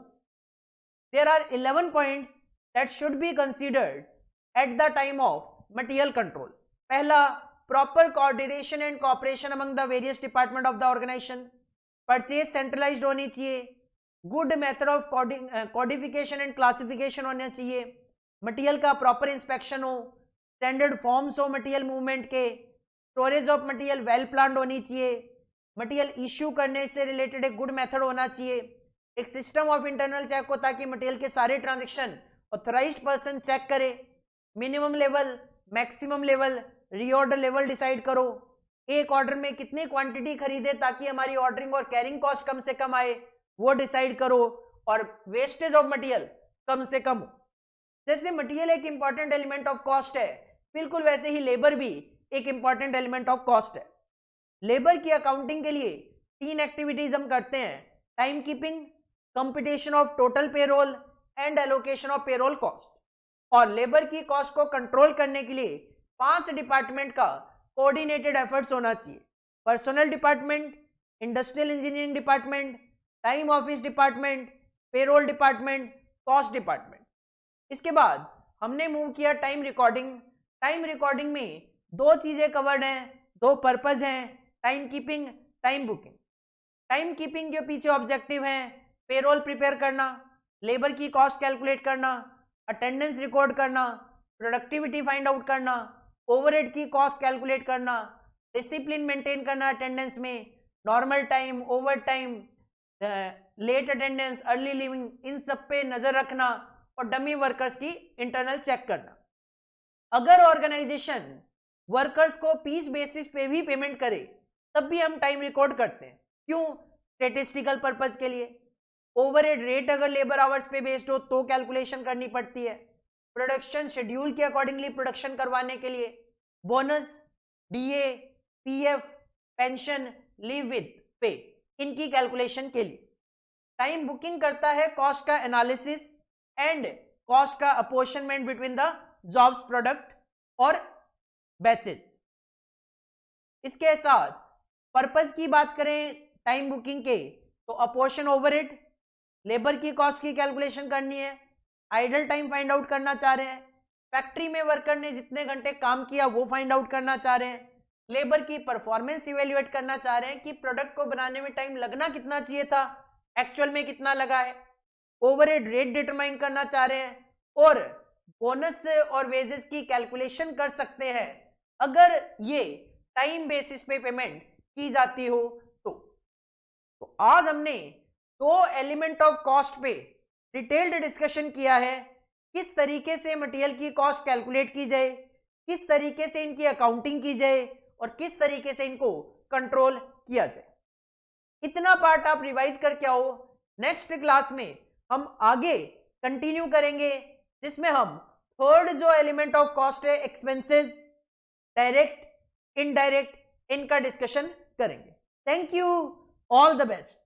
There are 11 points that should be considered at the time of material control. पहला, proper coordination and cooperation among the various department of the organization. Purchase centralized होनी चाहिए, good method of codification and classification होना चाहिए, material का proper inspection हो, standard forms हो material movement के, storage of material well planned होनी चाहिए, मटेरियल इश्यू करने से रिलेटेड एक गुड मेथड होना चाहिए, एक सिस्टम ऑफ इंटरनल चेक हो ताकि मटेरियल के सारे ट्रांजेक्शन ऑथराइज्ड पर्सन चेक करे, minimum level, maximum level, reorder level decide करो, एक ऑर्डर में कितनी क्वांटिटी खरीदे ताकि हमारी ऑर्डरिंग और कैरिंग कॉस्ट कम से कम आए वो डिसाइड करो, और वेस्टेज ऑफ मटेरियल कम से कम हो। जैसे मटेरियल एक इंपॉर्टेंट एलिमेंट ऑफ कॉस्ट है, बिल्कुल वैसे ही लेबर भी एक इंपॉर्टेंट एलिमेंट ऑफ कॉस्ट है। लेबर की अकाउंटिंग के लिए 3 एक्टिविटीज हम करते हैं, time keeping, computation of total payroll and allocation of payroll cost. और लेबर की कॉस्ट को कंट्रोल करने के लिए 5 डिपार्टमेंट का कोऑर्डिनेटेड एफर्ट्स होना चाहिए, personal department, industrial engineering department, time office department, payroll department, cost department. इसके बाद हमने मूव किया टाइम रिकॉर्डिंग। टाइम रिकॉर्डिंग में 2 चीजें कवर्ड हैं, 2 पर्पज हैं, time keeping, time booking. Time keeping के पीछे ऑब्जेक्टिव हैं पेरोल प्रिपेयर करना, लेबर की कॉस्ट कैलकुलेट करना, अटेंडेंस रिकॉर्ड करना, प्रोडक्टिविटी फाइंड आउट करना, ओवरहेड की कॉस्ट कैलकुलेट करना, डिसिप्लिन मेंटेन करना अटेंडेंस में, normal time, over time, late attendance, early leaving, इन सब पे नजर रखना, और डमी वर्कर्स की इंटरनल चेक करना। अगर ऑर्गेनाइजेशन वर्कर्स को पीस बेसिस पे भी पेमेंट करे तब भी हम टाइम रिकॉर्ड करते हैं। क्यों? स्टेटिस्टिकल पर्पज के लिए। ओवरहेड रेट अगर लेबर आवर्स पे बेस्ड हो तो कैलकुलेशन करनी पड़ती है। प्रोडक्शन शेड्यूल के अकॉर्डिंगली प्रोडक्शन करवाने के लिए bonus, DA, PF, pension, leave with पे, इनकी कैलकुलेशन के लिए। टाइम बुकिंग करता है कॉस्ट का एनालिसिस एंड कॉस्ट का apportionment between the jobs, product और बैचेस। इसके साथ पर्पज की बात करें टाइम बुकिंग के तो अपोर्शन ओवरहेड, लेबर की कॉस्ट की कैलकुलेशन करनी है, आइडल टाइम फाइंड आउट करना चाह रहे हैं, फैक्ट्री में वर्कर ने जितने घंटे काम किया वो फाइंड आउट करना चाह रहे हैं, लेबर की परफॉर्मेंस इवेल्युएट करना चाह रहे हैं कि प्रोडक्ट को बनाने में टाइम लगना कितना चाहिए था, एक्चुअल में कितना लगा है, ओवरहेड रेट डिटरमाइन करना चाह रहे हैं, और बोनस और वेजेस की कैलकुलेशन कर सकते हैं अगर ये टाइम बेसिस पे पेमेंट की जाती हो तो आज हमने 2 एलिमेंट ऑफ कॉस्ट पे डिटेल्ड डिस्कशन किया है, किस तरीके से मटेरियल की कॉस्ट कैलकुलेट की जाए, किस तरीके से इनकी अकाउंटिंग की जाए और किस तरीके से इनको कंट्रोल किया जाए। इतना पार्ट आप रिवाइज करके आओ। नेक्स्ट क्लास में हम आगे कंटिन्यू करेंगे जिसमें हम थर्ड जो एलिमेंट ऑफ कॉस्ट है एक्सपेंसेस, डायरेक्ट, इनडायरेक्ट, इनका डिस्कशन करेंगे। Thank you, all the best.